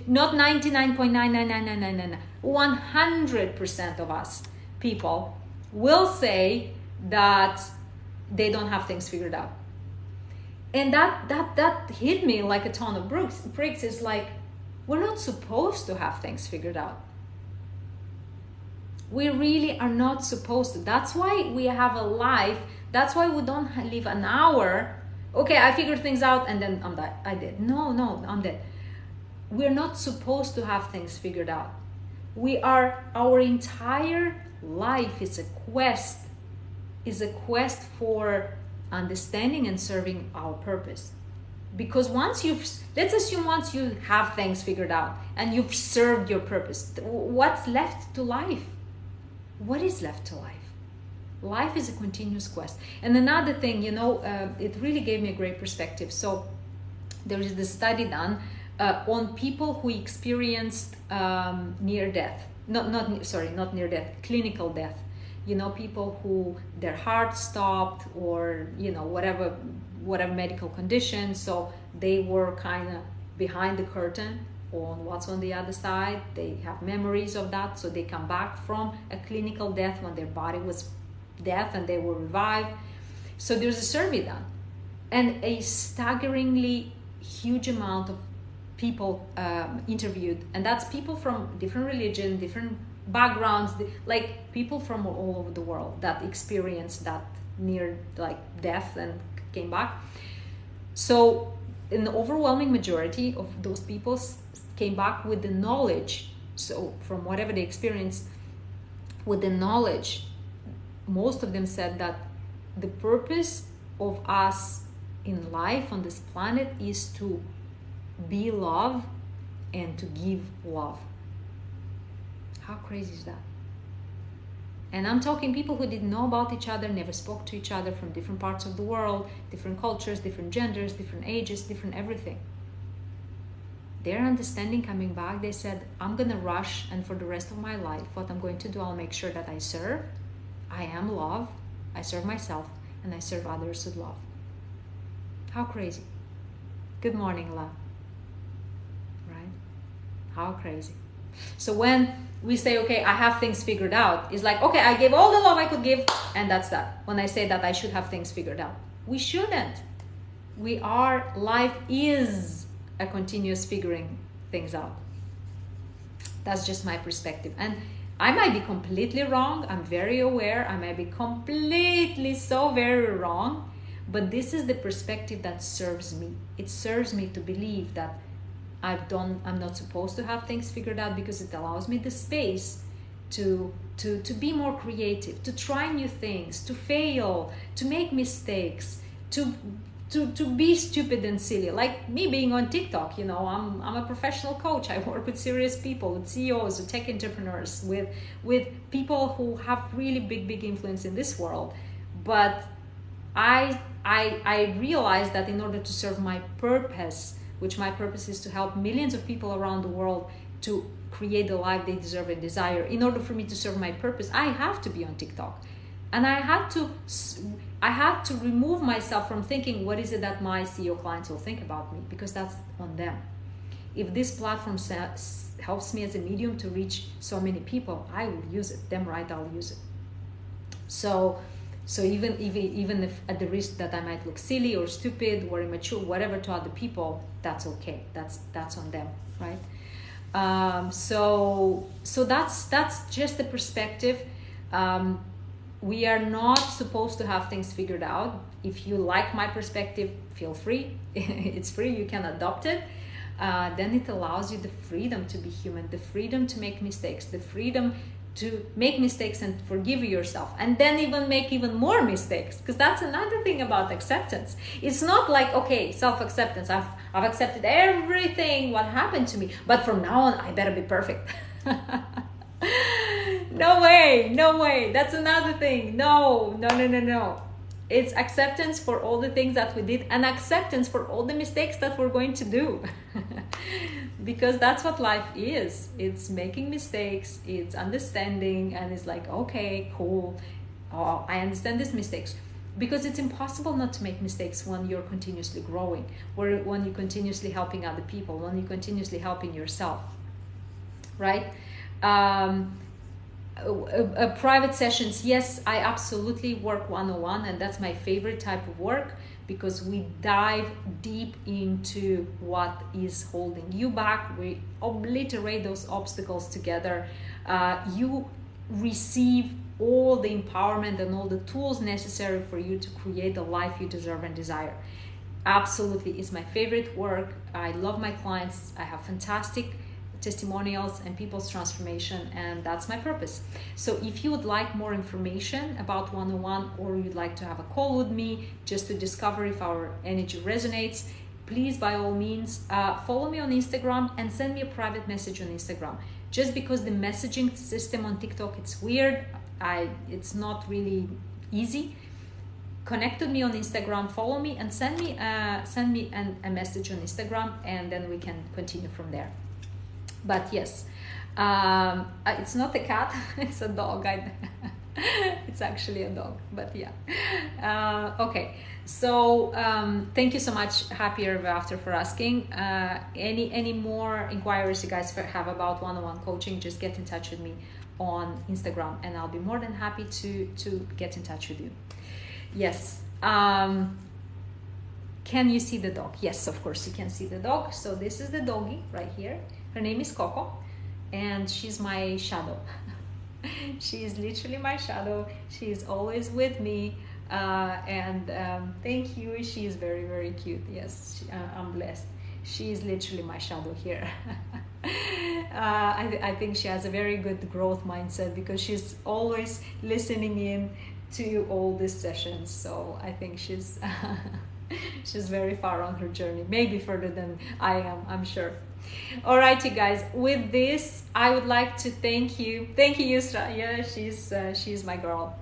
Not 99.99999. 100% of us people will say that they don't have things figured out. And that hit me like a ton of bricks. It's like, we're not supposed to have things figured out. We really are not supposed to. That's why we have a life. That's why we don't live an hour. Okay, I figured things out and then I'm dead. I did. No, I'm dead. We're not supposed to have things figured out. Our entire life is a quest for understanding and serving our purpose. Because once you have things figured out and you've served your purpose, what's left to life? What is left to life? Life is a continuous quest. And another thing, it really gave me a great perspective. So there is this study done on people who experienced near death. Not near death, clinical death. People who their heart stopped or, whatever medical condition. So they were kind of behind the curtain on what's on the other side. They have memories of that. So they come back from a clinical death when their body was death and they were revived. So there's a survey done, and a staggeringly huge amount of people interviewed, and that's people from different religion, different backgrounds, like people from all over the world that experienced that near death and came back. So an overwhelming majority of those people came back with the knowledge. So from whatever they experienced, with the knowledge, most of them said that the purpose of us in life on this planet is to be love and to give love. How crazy is that? And I'm talking people who didn't know about each other, never spoke to each other, from different parts of the world, different cultures, different genders, different ages, different everything. Their understanding coming back, they said, I'm gonna rush, and for the rest of my life, what I'm going to do, I'll make sure that I am love, I serve myself, and I serve others with love. How crazy. Good morning, love. Right? How crazy. So when we say, okay, I have things figured out, it's like, okay, I gave all the love I could give, and that's that. When I say that I should have things figured out, we shouldn't. Life is a continuous figuring things out. That's just my perspective. And I might be completely wrong. I'm very aware. I might be completely so very wrong. But this is the perspective that serves me. It serves me to believe that I'm not supposed to have things figured out, because it allows me the space to be more creative, to try new things, to fail, to make mistakes, to be stupid and silly. Like me being on TikTok, you know, I'm a professional coach. I work with serious people, with CEOs, with tech entrepreneurs, with people who have really big influence in this world. But I realized that in order to serve my purpose, which my purpose is to help millions of people around the world to create the life they deserve and desire, in order for me to serve my purpose, I have to be on TikTok. And I had to remove myself from thinking, what is it that my CEO clients will think about me? Because that's on them. If this platform helps me as a medium to reach so many people, I will use it. Damn right, I'll use it. So even if at the risk that I might look silly or stupid or immature, whatever, to other people, that's okay. That's on them, right? So that's just the perspective. We are not supposed to have things figured out. If you like my perspective, feel free. It's free. You can adopt it. Then it allows you the freedom to be human, the freedom to make mistakes, the freedom to make mistakes and forgive yourself, and then even make even more mistakes. Because that's another thing about acceptance. It's not like, okay, self-acceptance, I've accepted everything what happened to me, but from now on I better be perfect. No way. That's another thing. No. It's acceptance for all the things that we did, and acceptance for all the mistakes that we're going to do. Because that's what life is. It's making mistakes, it's understanding, and it's like, okay, cool. Oh, I understand these mistakes. Because it's impossible not to make mistakes when you're continuously growing, or when you're continuously helping other people, when you're continuously helping yourself, right? Private sessions, yes, I absolutely work one-on-one, and that's my favorite type of work, because we dive deep into what is holding you back. We obliterate those obstacles together. You receive all the empowerment and all the tools necessary for you to create the life you deserve and desire. Absolutely, it's my favorite work. I love my clients. I have fantastic testimonials and people's transformation, and that's my purpose. So if you would like more information about one-on-one, or you'd like to have a call with me just to discover if our energy resonates, please, by all means, follow me on Instagram and send me a private message on Instagram. Just because the messaging system on TikTok, it's weird, it's not really easy. Connect with me on Instagram, follow me, and send me a message on Instagram, and then we can continue from there. But yes, it's not a cat, it's a dog. It's actually a dog, but yeah. Okay, so thank you so much, Happy Ever After, for asking. Any more inquiries you guys have about one-on-one coaching, just get in touch with me on Instagram, and I'll be more than happy to get in touch with you. Yes. Can you see the dog? Yes, of course you can see the dog. So this is the doggy right here. Her name is Coco, and she's my shadow. She is literally my shadow. She is always with me. And thank you. She is very, very cute. Yes, I'm blessed. She is literally my shadow here. I think she has a very good growth mindset because she's always listening in to all these sessions. So I think she's she's very far on her journey, maybe further than I am, I'm sure. Alrighty guys, with this I would like to thank you Yusra. Yeah, she's my girl,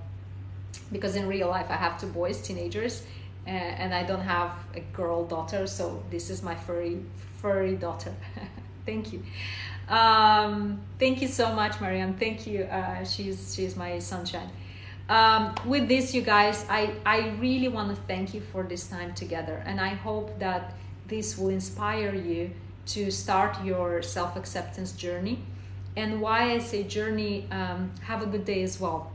because in real life I have two boys, teenagers, and I don't have a girl daughter, so this is my furry daughter. Thank you. Thank you so much, Marianne. Thank you. She's my sunshine. With this, you guys, I really want to thank you for this time together, and I hope that this will inspire you to start your self-acceptance journey. And why I say journey, have a good day as well.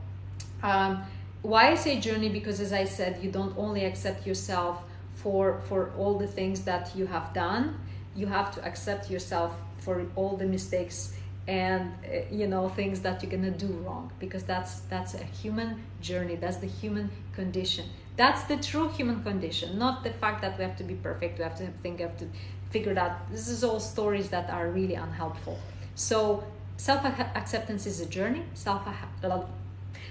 Why I say journey, because as I said, you don't only accept yourself for all the things that you have done, you have to accept yourself for all the mistakes and things that you're gonna do wrong, because that's a human journey. That's the human condition. That's the true human condition, not the fact that we have to be perfect, we have to figure it out. This is all stories that are really unhelpful. So self-acceptance is a journey.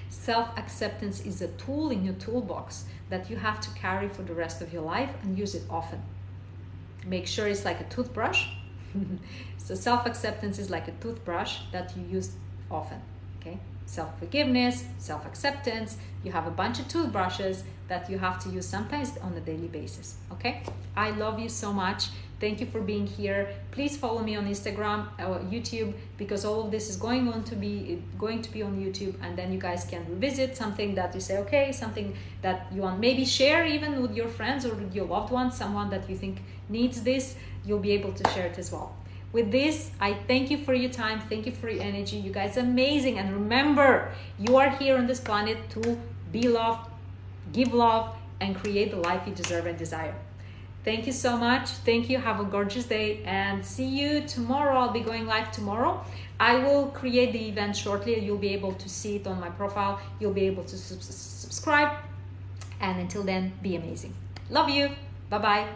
Self-acceptance is a tool in your toolbox that you have to carry for the rest of your life and use it often. Make sure it's like a toothbrush. So self-acceptance is like a toothbrush that you use often. Okay, self-forgiveness, self-acceptance, you have a bunch of toothbrushes that you have to use sometimes on a daily basis. Okay, I love you so much. Thank you for being here. Please follow me on Instagram or YouTube, because all of this is going to be on YouTube, and then you guys can revisit something that you say, okay, something that you want, maybe share even with your friends or with your loved ones, someone that you think needs this. You'll be able to share it as well. With this, I thank you for your time. Thank you for your energy. You guys are amazing. And remember, you are here on this planet to be loved, give love, and create the life you deserve and desire. Thank you so much. Thank you. Have a gorgeous day, and see you tomorrow. I'll be going live tomorrow. I will create the event shortly. You'll be able to see it on my profile. You'll be able to subscribe. And until then, be amazing. Love you. Bye-bye.